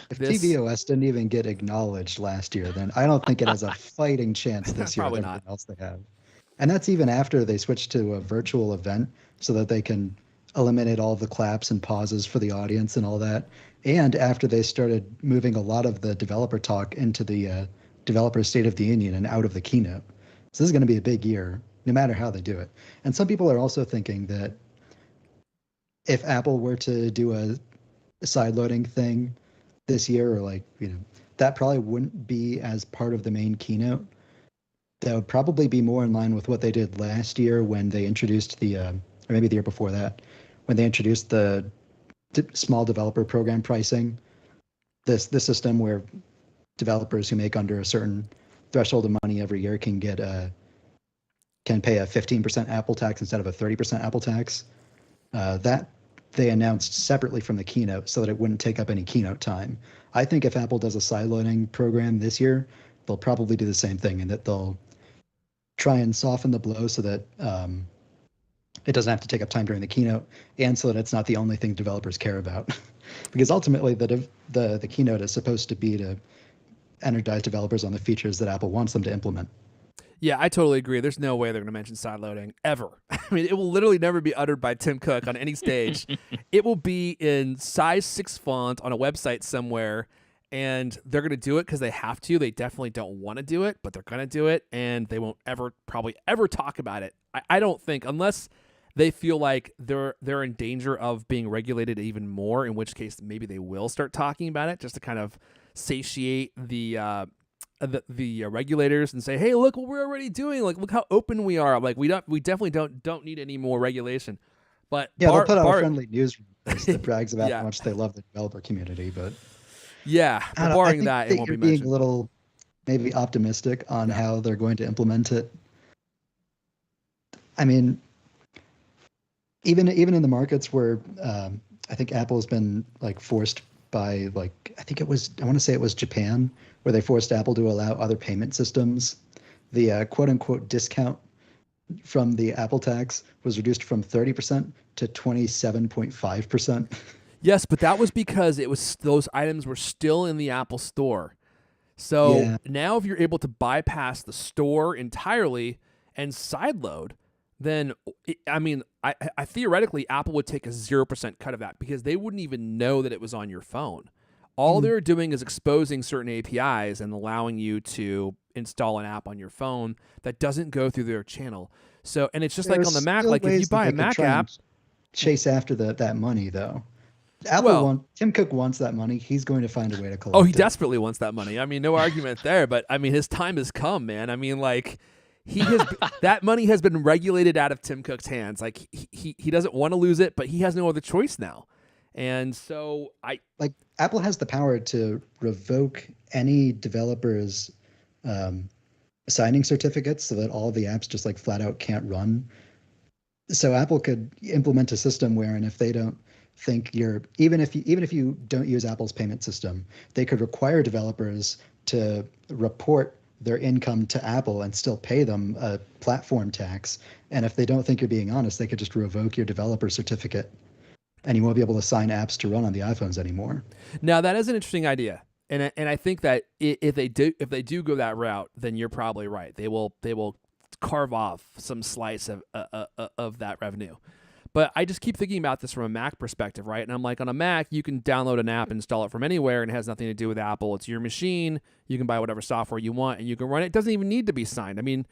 If This, tvOS didn't even get acknowledged last year, then I don't think it has a fighting chance this year Probably with not. everything else they have. And that's even after they switched to a virtual event so that they can eliminate all the claps and pauses for the audience and all that. And after they started moving a lot of the developer talk into the developer State of the Union and out of the keynote. So this is going to be a big year, no matter how they do it. And some people are also thinking that if Apple were to do a side-loading thing this year, or like, that probably wouldn't be as part of the main keynote. That would probably be more in line with what they did last year when they introduced or maybe the year before that, when they introduced the small developer program pricing, this system where developers who make under a certain threshold of money every year can pay a 15% Apple tax instead of a 30% Apple tax. That they announced separately from the keynote so that it wouldn't take up any keynote time. I think if Apple does a sideloading program this year, they'll probably do the same thing, and that they'll try and soften the blow so that it doesn't have to take up time during the keynote, and so that it's not the only thing developers care about. Because ultimately, the keynote is supposed to be to energize developers on the features that Apple wants them to implement. yeah, I totally agree. There's no way they're going to mention sideloading ever. I mean, it will literally never be uttered by Tim Cook on any stage. It will be in size 6 font on a website somewhere, and they're going to do it because they have to. They definitely don't want to do it, but they're going to do it, and they won't probably ever talk about it. I don't think, unless they feel like they're in danger of being regulated even more, in which case maybe they will start talking about it just to kind of satiate the regulators and say, hey, look what we're already doing. Like, look how open we are. Like, we definitely don't need any more regulation. But yeah, they'll put out a friendly news release that brags about Yeah. how much they love the developer community. But yeah, I don't know, barring I think that, it won't be you're being mentioned. a little maybe optimistic on how they're going to implement it. I mean, even in the markets where I think Apple has been like forced by, like, I want to say it was Japan, where they forced Apple to allow other payment systems. The quote unquote discount from the Apple tax was reduced from 30% to 27.5%. Yes, but that was because those items were still in the Apple Store. So Yeah. now if you're able to bypass the store entirely and sideload, then I theoretically Apple would take a 0% cut of that because they wouldn't even know that it was on your phone. All they're doing is exposing certain APIs and allowing you to install an app on your phone that doesn't go through their channel. So, and it's just like on the Mac, like if you buy a Mac app, chase after that money though. Tim Cook wants that money. He's going to find a way to collect it. oh, he desperately wants that money. I mean, no argument there, but I mean, his time has come, man. I mean, like, that money has been regulated out of Tim Cook's hands. Like, he doesn't want to lose it, but he has no other choice now. And so Apple has the power to revoke any developer's signing certificates so that all the apps just like flat out can't run. So Apple could implement a system wherein if they don't think even if you don't use Apple's payment system, they could require developers to report their income to Apple and still pay them a platform tax. And if they don't think you're being honest, they could just revoke your developer certificate, and you won't be able to sign apps to run on the iPhones anymore. Now that is an interesting idea, and I think that if they do go that route, then you're probably right. They will carve off some slice of that revenue. But I just keep thinking about this from a Mac perspective, right? And I'm like, on a Mac, you can download an app, install it from anywhere, and it has nothing to do with Apple. It's your machine. You can buy whatever software you want, and you can run it. It doesn't even need to be signed. I mean,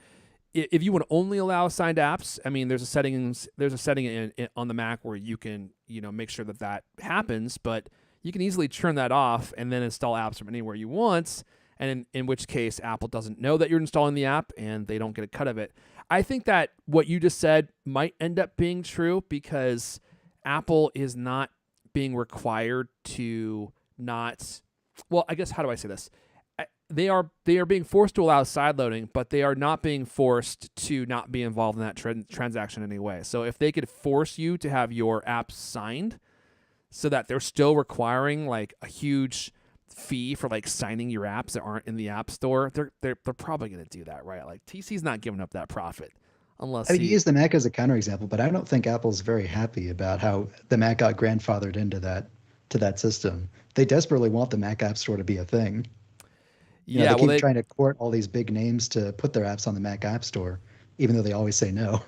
if you want to only allow signed apps, I mean, there's a setting on the Mac where you can, make sure that happens, but you can easily turn that off and then install apps from anywhere you want, and in which case Apple doesn't know that you're installing the app and they don't get a cut of it. I think that what you just said might end up being true because Apple is not being required to not, well, I guess, how do I say this? They are being forced to allow sideloading, but they are not being forced to not be involved in that transaction in any way. So if they could force you to have your app signed so that they're still requiring like a huge fee for like signing your apps that aren't in the App Store, they're probably going to do that, right? Like TC's not giving up that profit unless I mean, you use the Mac as a counterexample, but I don't think Apple's very happy about how the Mac got grandfathered into that system. They desperately want the Mac App Store to be a thing. They keep trying to court all these big names to put their apps on the Mac App Store, even though they always say no.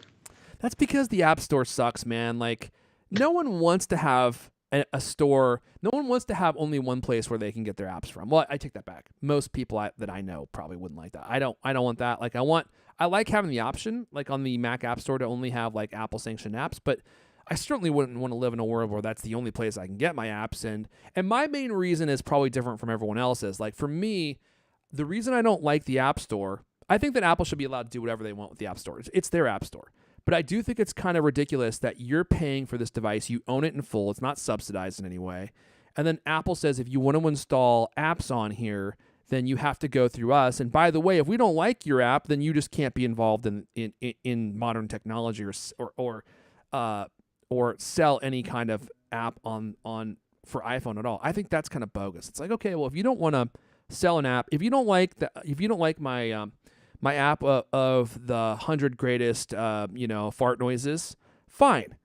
That's because the App Store sucks, man. Like, no one wants to have a store. No one wants to have only one place where they can get their apps from. Well, I take that back. Most people that I know probably wouldn't like that. I don't want that. Like, I like having the option, like on the Mac App Store, to only have like Apple sanctioned apps, but I certainly wouldn't want to live in a world where that's the only place I can get my apps. And my main reason is probably different from everyone else's. Like, for me, the reason I don't like the App Store, I think that Apple should be allowed to do whatever they want with the App Store. It's their App Store. But I do think it's kind of ridiculous that you're paying for this device. You own it in full. It's not subsidized in any way. And then Apple says if you want to install apps on here, then you have to go through us. And by the way, if we don't like your app, then you just can't be involved in modern technology or sell any kind of app on for iPhone at all. I think that's kind of bogus. It's like, okay, well, if you don't want to sell an app, if you don't like my my app of the 100 greatest fart noises, fine,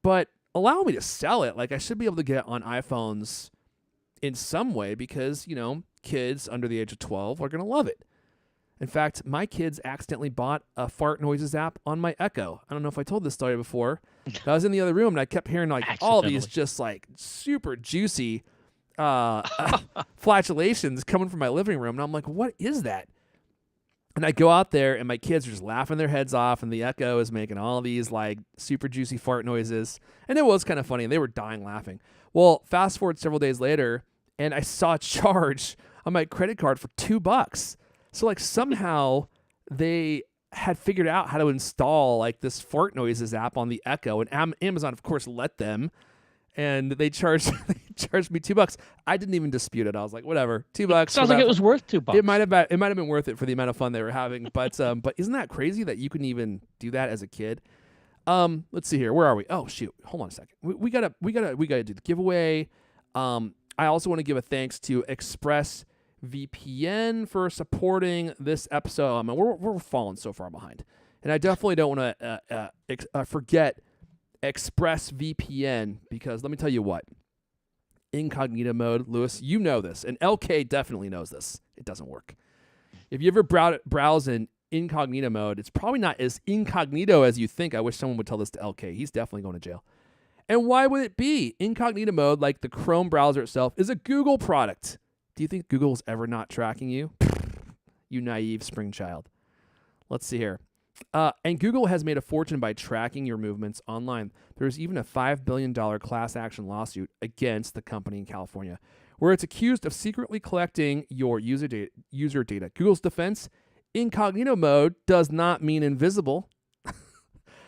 but allow me to sell it. Like, I should be able to get on iPhones in some way because kids under the age of 12 are gonna love it. In fact, my kids accidentally bought a fart noises app on my Echo. I don't know if I told this story before. I was in the other room and I kept hearing like all these just like super juicy flatulations coming from my living room, and I'm like, what is that? And I go out there and my kids are just laughing their heads off, and the Echo is making all these like super juicy fart noises, and it was kind of funny. They were dying laughing. Well, fast forward several days later, and I saw a charge on my credit card for $2. So like somehow they had figured out how to install like this fart noises app on the Echo, and Amazon of course let them, and they charged me $2. I didn't even dispute it. I was like, whatever, $2. Sounds like it was worth $2. It might have been worth it for the amount of fun they were having. But isn't that crazy that you can even do that as a kid? Let's see here. Where are we? Oh shoot, hold on a second. We gotta do the giveaway. I also want to give a thanks to ExpressVPN for supporting this episode. I mean, we're falling so far behind, and I definitely don't want to forget ExpressVPN, because let me tell you what, incognito mode, Lewis, you know this, and LK definitely knows this. It doesn't work. If you ever browse in incognito mode, it's probably not as incognito as you think. I wish someone would tell this to LK. He's definitely going to jail. And why would it be? Incognito mode, like the Chrome browser itself, is a Google product. Do you think Google's ever not tracking you? You naive spring child. Let's see here. And Google has made a fortune by tracking your movements online. There's even a $5 billion class action lawsuit against the company in California, where it's accused of secretly collecting your user data. Google's defense: incognito mode does not mean invisible.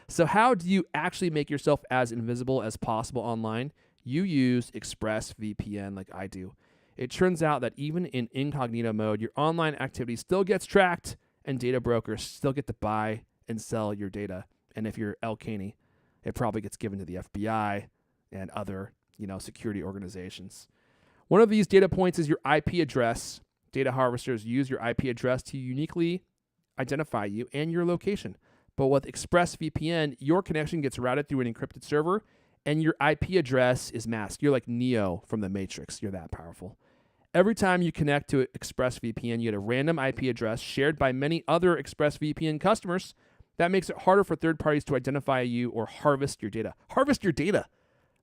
So how do you actually make yourself as invisible as possible online? You use ExpressVPN like I do. It turns out that even in incognito mode, your online activity still gets tracked, and data brokers still get to buy and sell your data. And if you're El Caney, it probably gets given to the FBI and other, security organizations. One of these data points is your IP address. Data harvesters use your IP address to uniquely identify you and your location. But with ExpressVPN, your connection gets routed through an encrypted server, and your IP address is masked. You're like Neo from the Matrix. You're that powerful. Every time you connect to ExpressVPN, you get a random IP address shared by many other ExpressVPN customers. That makes it harder for third parties to identify you or harvest your data. Harvest your data.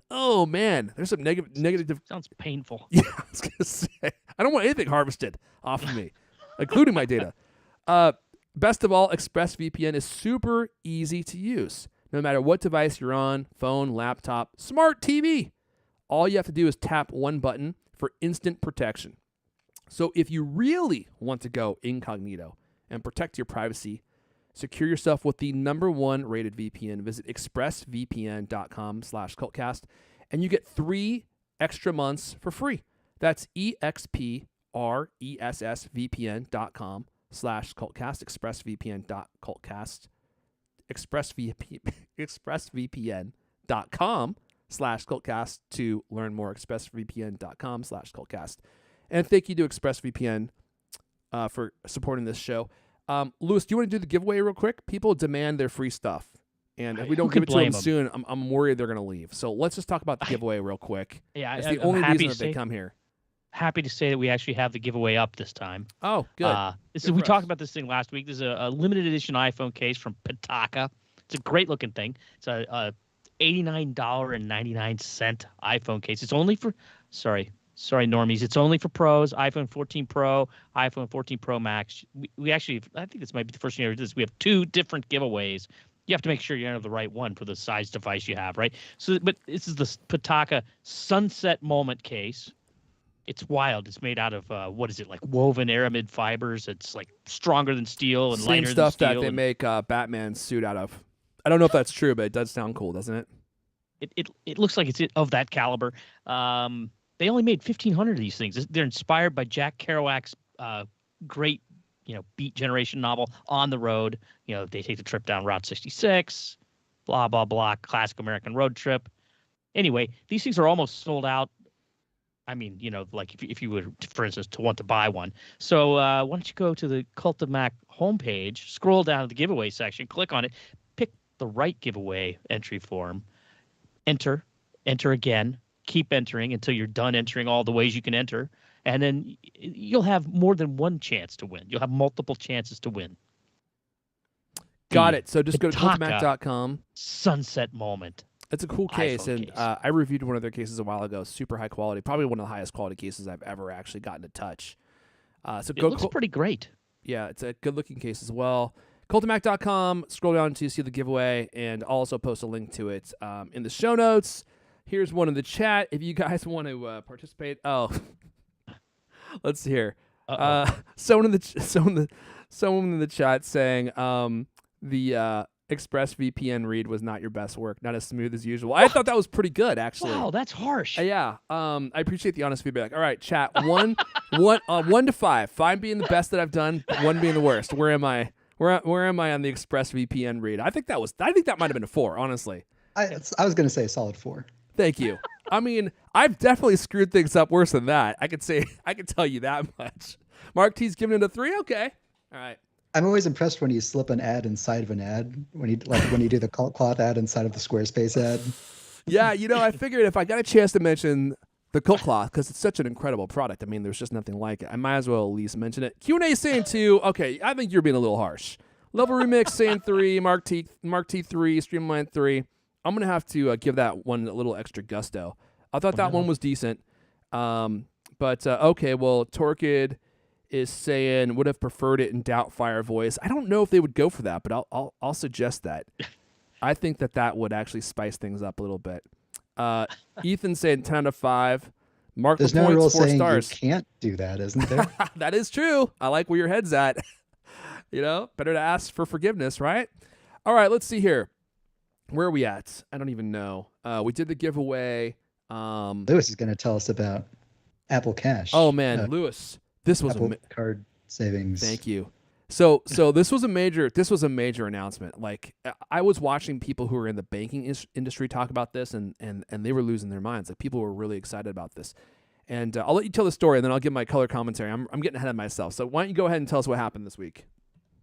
Oh, man. There's some negative. Sounds painful. Yeah, I was going to say. I don't want anything harvested off of me, including my data. Best of all, ExpressVPN is super easy to use. No matter what device you're on, phone, laptop, smart TV, all you have to do is tap one button for instant protection. So if you really want to go incognito and protect your privacy, secure yourself with the #1 rated VPN. Visit expressvpn.com/cultcast, and you get 3 extra months for free. That's expressvpn.com/cultcast, expressvpn.cultcast, expressvpn.com/cultcast to learn more. expressvpn.com/cultcast. And thank you to ExpressVPN for supporting this show. Lewis, do you want to do the giveaway real quick? People demand their free stuff. And if we don't give it to them soon, I'm worried they're going to leave. So let's just talk about the giveaway real quick. Yeah, it's the only reason that they come here. Happy to say that we actually have the giveaway up this time. Oh, good. We talked about this thing last week. This is a limited edition iPhone case from Pitaka. It's a great looking thing. It's a $89.99 iPhone case. It's only for sorry normies. It's only for pros. iPhone 14 Pro, iPhone 14 Pro Max. We actually, I think this might be the first year this. We have 2 different giveaways. You have to make sure you enter the right one for the size device you have, right? So, but this is the Pitaka Sunset Moment case. It's wild. It's made out of what is it, like woven aramid fibers? It's like stronger than steel and lighter than steel. Same stuff that they make Batman's suit out of. I don't know if that's true, but it does sound cool, doesn't it? It looks like it's of that caliber. They only made 1,500 of these things. They're inspired by Jack Kerouac's great, Beat Generation novel, On the Road. They take the trip down Route 66, blah, blah, blah, classic American road trip. Anyway, these things are almost sold out. I mean, like if you would, for instance, to want to buy one. So why don't you go to the Cult of Mac homepage, scroll down to the giveaway section, click on it, pick the right giveaway entry form, enter again, keep entering until you're done entering all the ways you can enter, and then you'll have more than one chance to win. You'll have multiple chances to win. Got it. So just go to cultmac.com. Sunset Moment. It's a cool case, and I reviewed one of their cases a while ago. Super high quality, probably one of the highest quality cases I've ever actually gotten to touch. So it looks pretty great. Yeah, it's a good-looking case as well. Cultmac.com, scroll down to see the giveaway, and I'll also post a link to it in the show notes. Here's one in the chat if you guys want to participate. Oh, let's see here. Someone in the chat saying the ExpressVPN read was not your best work, not as smooth as usual. I thought that was pretty good, actually. Wow, that's harsh. Yeah. I appreciate the honest feedback. All right, chat. 1 to 5. 5 being the best that I've done, 1 being the worst. Where am I? Where am I on the ExpressVPN read? I think that might have been a 4, honestly. I was going to say a solid 4. Thank you. I mean, I've definitely screwed things up worse than that. I could tell you that much. Mark T's giving it a 3. Okay. All right. I'm always impressed when you slip an ad inside of an ad, when you do the Cloth ad inside of the Squarespace ad. Yeah, I figured if I got a chance to mention the Cult Cloth, because it's such an incredible product. I mean, there's just nothing like it. I might as well at least mention it. Q&A saying 2. Okay, I think you're being a little harsh. Level Remix saying 3. Mark T 3. Streamline 3. I'm going to have to give that one a little extra gusto. I thought that one was decent. But okay, well, Torkid is saying would have preferred it in Doubtfire voice. I don't know if they would go for that, but I'll suggest that. I think that would actually spice things up a little bit. Ethan saying 10 out of 5. Mark There's the no points, rule 4 saying stars. you can't do that, isn't there? That is true. I like where your head's at. Better to ask for forgiveness, right? All right, let's see here. Where are we at? I don't even know. We did the giveaway. Lewis is going to tell us about Apple Cash. Oh man, Lewis, this was Apple Card savings. Thank you. So this was a major announcement. Like I was watching people who were in the banking industry talk about this, and they were losing their minds. Like people were really excited about this. And I'll let you tell the story, and then I'll give my color commentary. I'm getting ahead of myself. So why don't you go ahead and tell us what happened this week?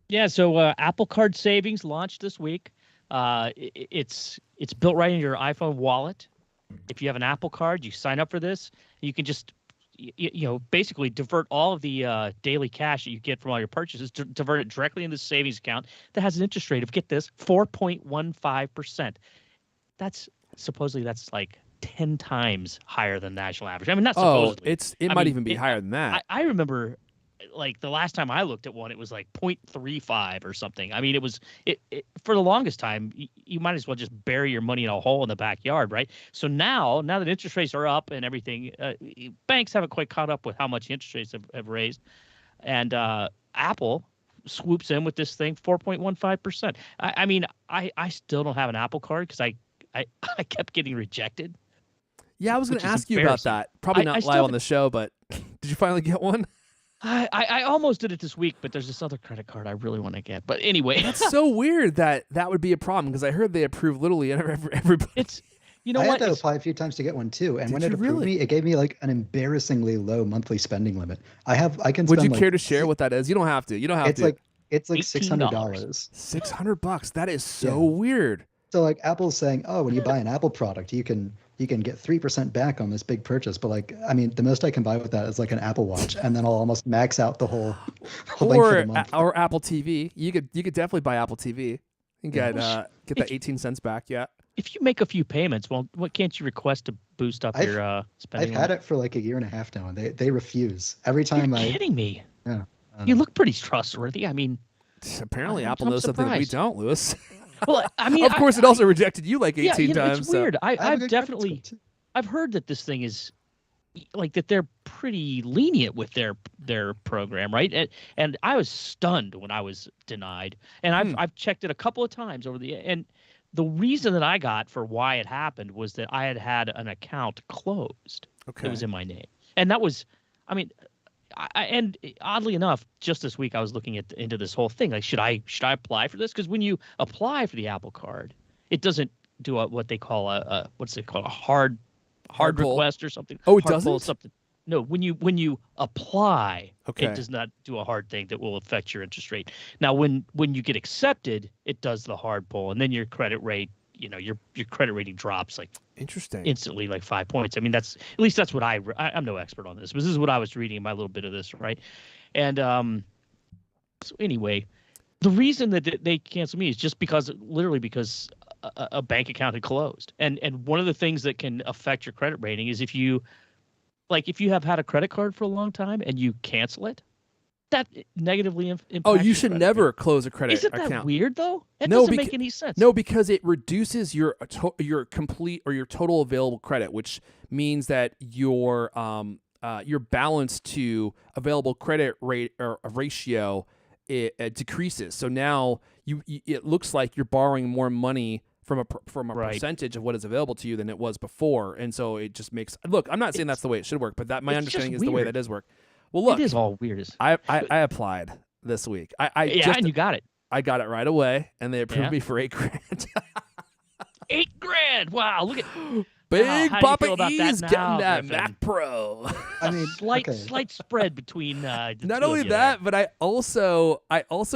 Yeah. So Apple Card savings launched this week. It's built right into your iPhone wallet. If you have an Apple Card, you sign up for this. You can just basically divert all of the daily cash that you get from all your purchases, divert it directly into the savings account that has an interest rate of, get this, 4.15%. That's like 10 times higher than national average. I mean, not supposedly. It might even be higher than that. I remember, like the last time I looked at one, it was like 0.35 or something. I mean, it was for the longest time. You might as well just bury your money in a hole in the backyard, right? So now that interest rates are up and everything, banks haven't quite caught up with how much interest rates have raised, and Apple swoops in with this thing, 4.15%. I mean, I still don't have an Apple Card because I kept getting rejected. Yeah, I was going to ask you about that. Probably not live on the show, but did you finally get one? I almost did it this week, but there's this other credit card I really want to get. But anyway, that's so weird that would be a problem because I heard they approve literally everybody. You know I what? had to apply a few times to get one too, and Did when it you approved really? me, it gave me like an embarrassingly low monthly spending limit. I can Would you spend care like to share what that is? You don't have to. You don't have it's to. like it's like $18. $600. $600. That is so Yeah. weird. So like Apple's saying, oh, when you buy an Apple product, you can get 3% back on this big purchase. But like, I mean, the most I can buy with that is like an Apple Watch, and then I'll almost max out the whole thing for the month. Or Apple TV. You could definitely buy Apple TV and get that 18 cents back. Yeah. If you make a few payments, well, what can't you request to boost up your I've spending? had it for like a year and a half now, and they refuse every You're time kidding me. Yeah. I You know. look pretty trustworthy. I mean, Apparently, I'm Apple knows something that we surprised. don't, Lewis. well, I mean, Of course, it also rejected you like 18 yeah, you know, times. it's so- weird. I have a I've good credit definitely score, too. I've heard that this thing is like that they're pretty lenient with their program, right? And I was stunned when I was denied. And I've checked it a couple of times and the reason that I got for why it happened was that I had an account closed. Okay. It was in my name. And that was, I mean, and oddly enough, just this week I was looking into this whole thing. Like, should I apply for this? Because when you apply for the Apple Card, it doesn't do what they call a what's it called, a hard Hard pull. request or something. Oh, it Hard pull, doesn't? something. No, when you apply, Okay. it does not do a hard thing that will affect your interest rate. Now, when you get accepted, it does the hard pull, and then your credit rate, you know, your credit rating drops like Interesting. instantly, like 5 points. I mean, that's at least that's what I'm no expert on this, but this is what I was reading in my little bit of this, right? And so anyway, the reason that they canceled me is just because a bank account had closed, and one of the things that can affect your credit rating is if you have had a credit card for a long time and you cancel it, that negatively impacts. Oh, you your should credit never rating. close a credit Isn't that account. weird though? That No, doesn't make any sense. No, because it reduces your complete or your total available credit, which means that your balance to available credit rate or ratio it decreases. So now it looks like you're borrowing more money from a Right. percentage of what is available to you than it was before, and so it just makes. Look, I'm not saying that's the way it should work, but that my it's understanding just is the way weird. that does work. Well, look, it is all weird. I applied this week. And you got it. I got it right away, and they approved Yeah. me for $8,000. $8,000. Wow, look at Big how do you Papa feel about that E's now, getting that Griffin? Mac Pro. I mean, slight okay. slight spread between the Not two only of you that, but I also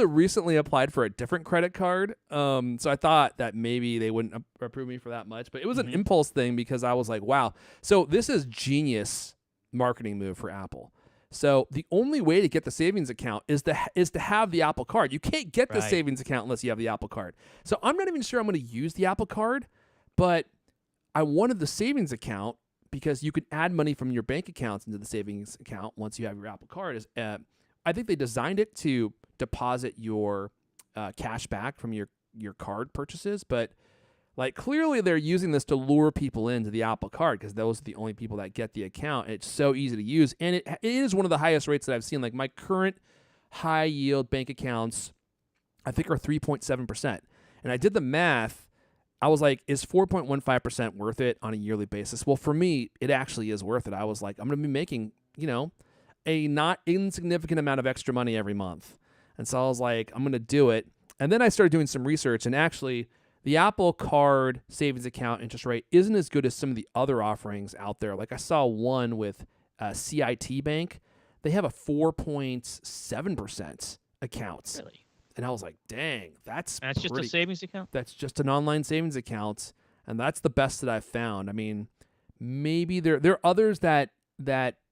recently applied for a different credit card. So I thought that maybe they wouldn't approve me for that much, but it was an impulse thing because I was like, wow. So this is genius marketing move for Apple. So the only way to get the savings account is to have the Apple Card. You can't get the Right. savings account unless you have the Apple Card. So I'm not even sure I'm going to use the Apple Card, but I wanted the savings account because you can add money from your bank accounts into the savings account once you have your Apple Card. I think they designed it to deposit your cash back from your card purchases, but like clearly they're using this to lure people into the Apple Card because those are the only people that get the account. It's so easy to use, and it is one of the highest rates that I've seen. Like my current high yield bank accounts, I think are 3.7%, and I did the math. I was like, is 4.15% worth it on a yearly basis? Well, for me, it actually is worth it. I was like, I'm going to be making, a not insignificant amount of extra money every month. And so I was like, I'm going to do it. And then I started doing some research, and actually the Apple Card savings account interest rate isn't as good as some of the other offerings out there. Like I saw one with CIT Bank. They have a 4.7% account. Really? And I was like, dang, that's Just a pretty savings account? that's just an online savings account, and that's the best that I've found. I mean, maybe there are others that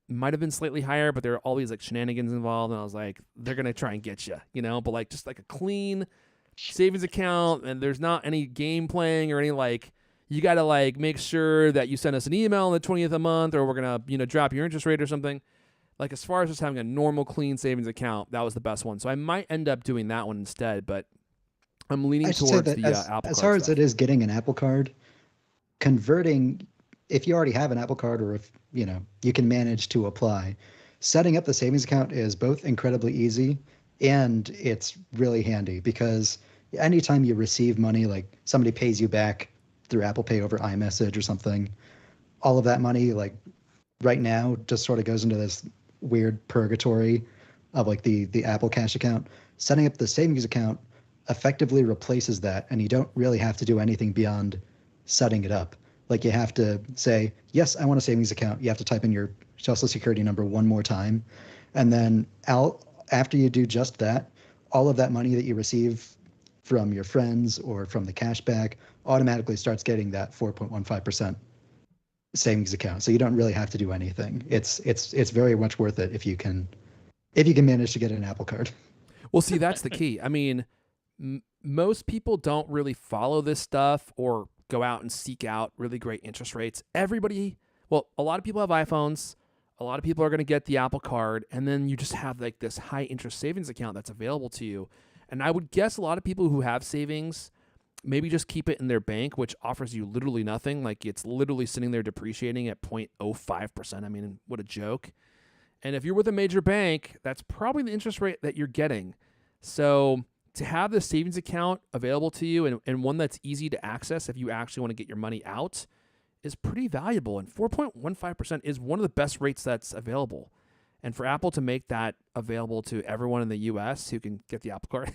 might have been slightly higher, but there are all these like shenanigans involved, and I was like, they're gonna try and get you, but like just like a clean savings account, and there's not any game playing or any like you got to like make sure that you send us an email on the 20th of the month, or we're gonna drop your interest rate or something. Like as far as just having a normal clean savings account, that was the best one. So I might end up doing that one instead, but I'm leaning I should towards say that the as Apple Card far as stuff. it is getting an Apple Card, converting, if you already have an Apple Card or if you can manage to apply, setting up the savings account is both incredibly easy and it's really handy because anytime you receive money, like somebody pays you back through Apple Pay over iMessage or something, all of that money, like right now, just sort of goes into this weird purgatory of like the Apple Cash account. Setting up the savings account effectively replaces that, and you don't really have to do anything beyond setting it up. Like you have to say, yes, I want a savings account. You have to type in your social security number one more time. And then after you do just that, all of that money that you receive from your friends or from the cashback automatically starts getting that 4.15% savings account. So you don't really have to do anything. It's very much worth it if you can manage to get an Apple Card. Well, see, that's the key. I mean, most people don't really follow this stuff or go out and seek out really great interest rates. A lot of people have iPhones. A lot of people are going to get the Apple Card, and then you just have like this high interest savings account that's available to you. And I would guess a lot of people who have savings maybe just keep it in their bank, which offers you literally nothing. Like it's literally sitting there depreciating at 0.05%. I mean, what a joke. And if you're with a major bank, that's probably the interest rate that you're getting. So to have this savings account available to you and one that's easy to access if you actually want to get your money out is pretty valuable. And 4.15% is one of the best rates that's available. And for Apple to make that available to everyone in the U.S. who can get the Apple Card.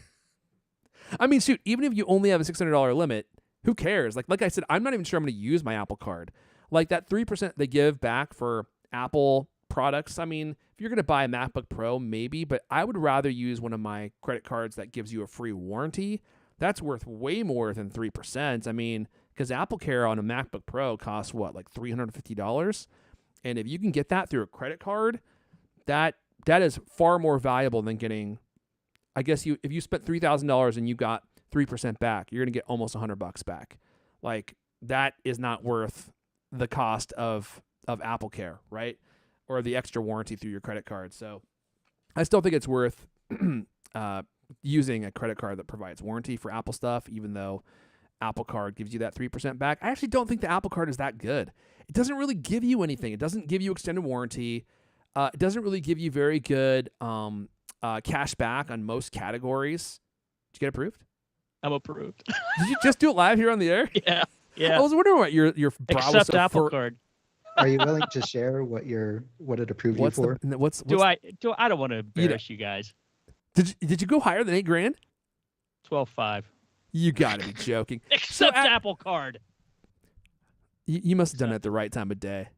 I mean, shoot, even if you only have a $600 limit, who cares? Like I said, I'm not even sure I'm going to use my Apple Card. Like that 3% they give back for Apple products. I mean, if you're going to buy a MacBook Pro, maybe, but I would rather use one of my credit cards that gives you a free warranty. That's worth way more than 3%. I mean, because Apple Care on a MacBook Pro costs what, like $350? And if you can get that through a credit card, that is far more valuable than getting, I guess if you spent $3,000 and you got 3% back, you're going to get almost $100 back. Like that is not worth the cost of Apple Care, right? Or the extra warranty through your credit card. So I still think it's worth using a credit card that provides warranty for Apple stuff, even though Apple Card gives you that 3% back. I actually don't think the Apple Card is that good. It doesn't really give you anything. It doesn't give you extended warranty. It doesn't really give you very good cash back on most categories. Did you get approved? I'm approved. Did you just do it live here on the air? Yeah. I was wondering what your brow was Accept so Apple Card. Are you willing to share what it approved you for? I don't want to embarrass you guys. Did you go higher than $8,000? 12.5. You got to be joking. Accept Apple Card. You must have done it at the right time of day.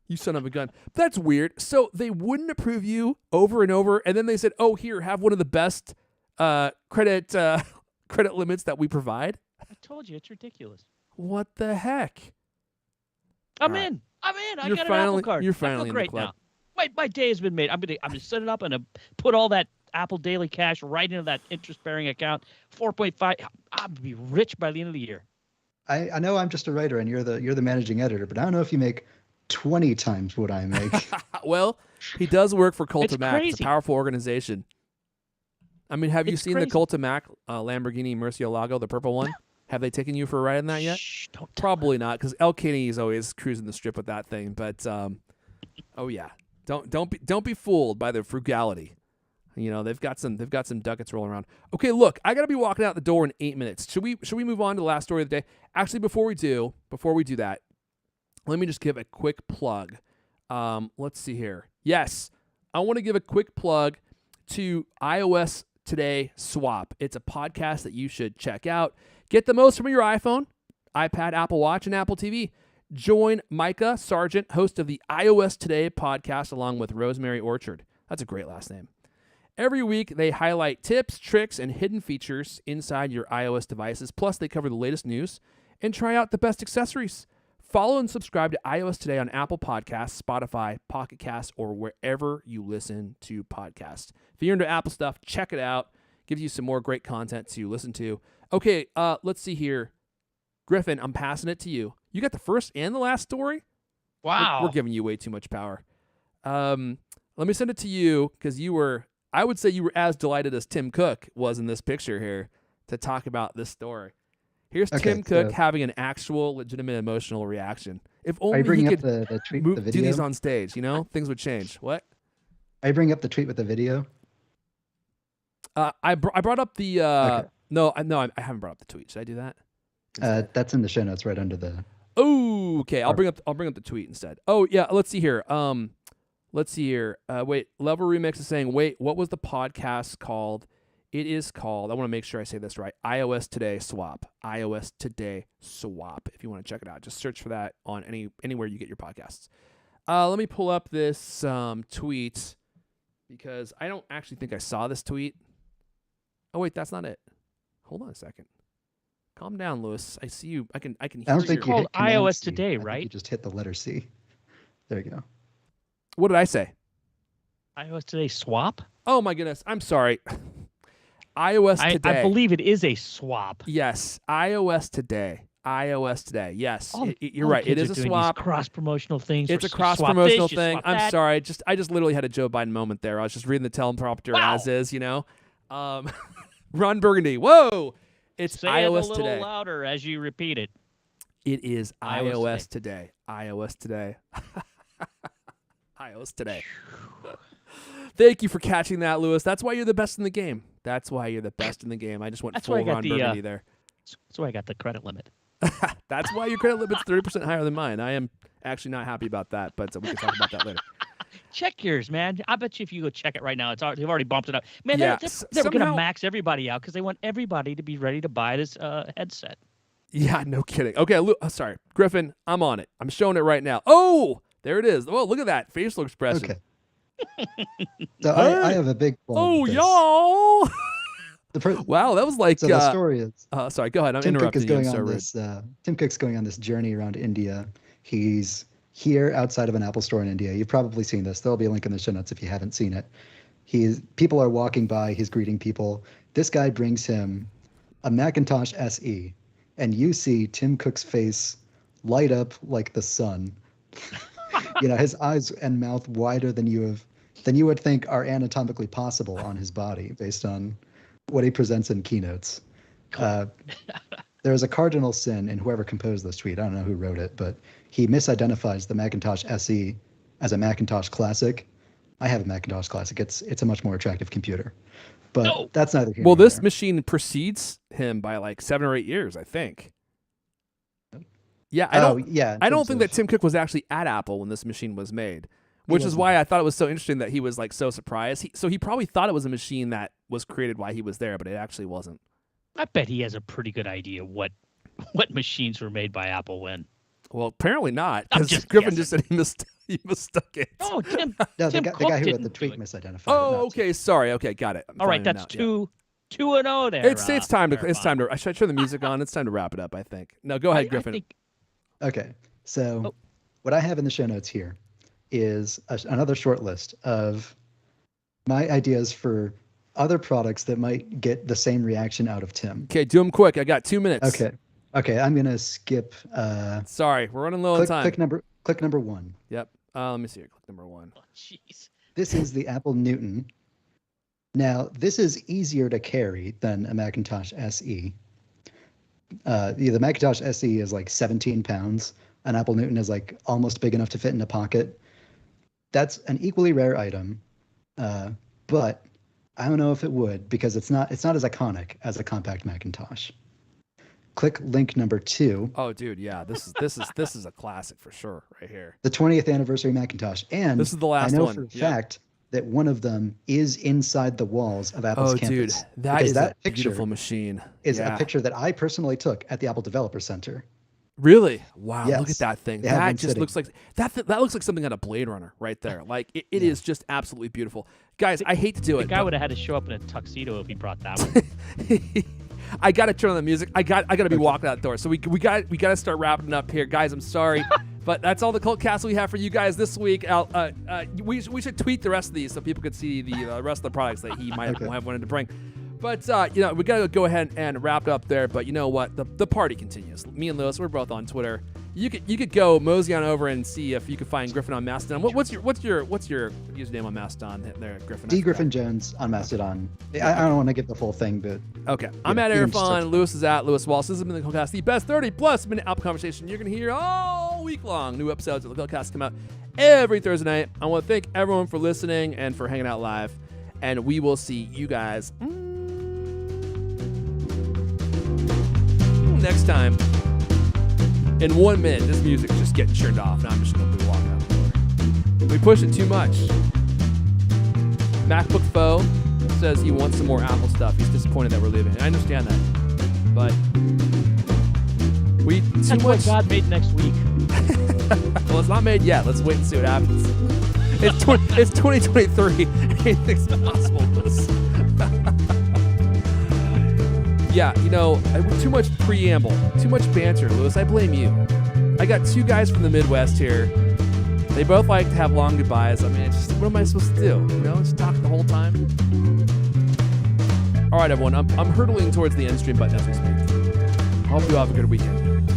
You son of a gun. That's weird. So they wouldn't approve you over and over, and then they said, "Oh, here, have one of the best credit limits that we provide." I told you, it's ridiculous. What the heck? I'm in. I got an Apple Card. You're finally I feel in the great club. now. My day has been made. I'm gonna set it up and put all that Apple Daily Cash right into that interest-bearing account. 4.5. I'll be rich by the end of the year. I know I'm just a writer and you're the managing editor, but I don't know if you make 20 times what I make. Well, he does work for CultCast. It's a powerful organization. I mean, have you seen the CultCast Lamborghini Murcielago, the purple one? Have they taken you for a ride in that yet? Shh, don't Probably not, because El Kenny is always cruising the strip with that thing. But oh yeah, don't be fooled by their frugality. You know, they've got some ducats rolling around. Okay, look, I gotta be walking out the door in 8 minutes. Should we move on to the last story of the day? Actually, before we do that, let me just give a quick plug. Let's see here. Yes, I want to give a quick plug to iOS Today Swap. It's a podcast that you should check out. Get the most from your iPhone, iPad, Apple Watch, and Apple TV. Join Micah Sargent, host of the iOS Today podcast, along with Rosemary Orchard. That's a great last name. Every week, they highlight tips, tricks, and hidden features inside your iOS devices. Plus, they cover the latest news and try out the best accessories. Follow and subscribe to iOS Today on Apple Podcasts, Spotify, Pocket Casts, or wherever you listen to podcasts. If you're into Apple stuff, check it out. Gives you some more great content to listen to. Okay, let's see here. Griffin, I'm passing it to you. You got the first and the last story? Wow. We're giving you way too much power. Let me send it to you because I would say you were as delighted as Tim Cook was in this picture here to talk about this story. Here's Tim Cook having an actual, legitimate emotional reaction. If only he could the tweet do the video? these on stage, things would change. What? I bring up the tweet with the video. I brought up the. Okay. No, I haven't brought up the tweet. Should I do that? That's in the show notes right under the. Oh, okay. I'll bring up the tweet instead. Oh yeah. Let's see here. Wait. Level Remix is saying, wait, what was the podcast called It is called, I want to make sure I say this right, iOS Today Swap. iOS Today Swap. If you want to check it out, just search for that on anywhere you get your podcasts. Let me pull up this tweet because I don't actually think I saw this tweet. Oh, wait, that's not it. Hold on a second. Calm down, Lewis. I see you. I can hear I don't think you. you hit Called iOS Command C. Today, I think right? You just hit the letter C. There you go. What did I say? iOS Today swap? Oh, my goodness. I'm sorry. iOS Today. I believe it is a swap. Yes, iOS Today. iOS Today. Yes, you're All right. It kids is are a doing swap. These cross-promotional things. It's a swap cross-promotional this, you thing. swap I'm that. sorry. I just literally had a Joe Biden moment there. I was just reading the teleprompter Wow. as is, Ron Burgundy. Whoa! It's Say iOS it a little Today. louder as you repeat it. It is iOS iOS Today. iOS Today. iOS Today. Thank you for catching that, Lewis. That's why you're the best in the game. That's why you're the best in the game. I just went That's full why I got Ron the, Burgundy there. That's why I got the credit limit. That's why your credit limit's 30% higher than mine. I am actually not happy about that, but we can talk about that later. Check yours, man. I bet you if you go check it right now, they've already bumped it up. Man, Yeah, they're going to somehow- max everybody out because they want everybody to be ready to buy this headset. Yeah, no kidding. Okay, sorry. Griffin, I'm on it. I'm showing it right now. Oh, there it is. Oh, look at that facial expression. Okay. So I have a big qualm Oh, with this. y'all. The Wow, that was like. So the story is Sorry, go ahead. I'm Tim Cook interrupting is going you. I'm so on rude. this. Tim Cook's going on this journey around India. He's here outside of an Apple store in India. You've probably seen this. There'll be a link in the show notes if you haven't seen it. People are walking by. He's greeting people. This guy brings him a Macintosh SE, and you see Tim Cook's face light up like the sun. His eyes and mouth wider than you would think are anatomically possible on his body based on what he presents in keynotes. There is a cardinal sin in whoever composed this tweet. I don't know who wrote it, but he misidentifies the Macintosh SE as a Macintosh Classic. I have a Macintosh Classic. It's a much more attractive computer, but that's neither here Well, nor this there. machine precedes him by like 7 or 8 years, I think. Yeah, I don't think that Tim Cook was actually at Apple when this machine was made, which is wasn't. why I thought it was so interesting that he was like so surprised. So he probably thought it was a machine that was created while he was there, but it actually wasn't. I bet he has a pretty good idea what machines were made by Apple when. Well, apparently not, I'm because just Griffin guessing. just said he mistook it. Oh, Tim. No, the Tim guy Cook who wrote didn't the do tweet it. misidentified. it, Oh, not okay, sorry. Okay, got it. I'm All right, finding it that's now, yeah. 2-0 there. It's time to Marathon. I should turn the music on. It's time to wrap it up, I think. No, go ahead, Griffin. I think, Okay, so Oh. what I have in the show notes here is another short list of my ideas for other products that might get the same reaction out of Tim. Okay, do them quick. I got 2 minutes. Okay, I'm gonna skip. Sorry, we're running low on time. Click number 1. Yep. Let me see here. Click number 1. oh, jeez. This is the Apple Newton. Now, this is easier to carry than a Macintosh SE. The Macintosh SE is like 17 pounds. An Apple Newton is like almost big enough to fit in a pocket. That's an equally rare item, but I don't know if it would because it's not as iconic as a compact Macintosh. Click link number 2. Oh, dude, yeah, this is a classic for sure, right here. The 20th anniversary Macintosh, and This is the last I know one. for a Yeah. fact that one of them is inside the walls of Apple's Oh, campus. dude, that because is that a picture beautiful machine. is Yeah. a picture that I personally took at the Apple Developer Center. Really? Wow! Look at Yes. that thing. They have That one just sitting. looks like that looks like something out of Blade Runner right there. Like it is just absolutely beautiful, guys. I hate to do The it. guy but- would have had to show up in a tuxedo if he brought that one. I gotta turn on the music. I gotta be walking out the door. So we gotta start wrapping it up here, guys. I'm sorry, but that's all the CultCast we have for you guys this week. We should tweet the rest of these so people could see the rest of the products that he might have wanted to bring. But we gotta go ahead and wrap it up there. But you know what? The party continues. Me and Lewis, we're both on Twitter. You could go mosey on over and see if you can find Griffin on Mastodon. What's your username on Mastodon there, Griffin? D. Griffin Jones on Mastodon. I don't want to give the full thing, but Okay. I'm at you can just Airfon. search. Lewis is at Lewis Wallace. This has been the CultCast, the best 30+ minute Apple conversation you're going to hear all week long. New episodes of the CultCast come out every Thursday night. I want to thank everyone for listening and for hanging out live. And we will see you guys next time. In 1 minute, this music's just getting turned off. Now I'm just going to be walking out the door. We push it too much. MacBook Pro. says he wants some more Apple stuff. He's disappointed that we're leaving. I understand that, but That's what God made next week. Well, it's not made yet. Let's wait and see what happens. It's 2023. Anything's possible. Yeah, too much preamble, too much banter, Lewis. I blame you. I got two guys from the Midwest here. They both like to have long goodbyes. I mean, it's just, what am I supposed to do? Just talk the whole time? All right, everyone. I'm hurtling towards the end stream button as we speak. I hope you have a good weekend.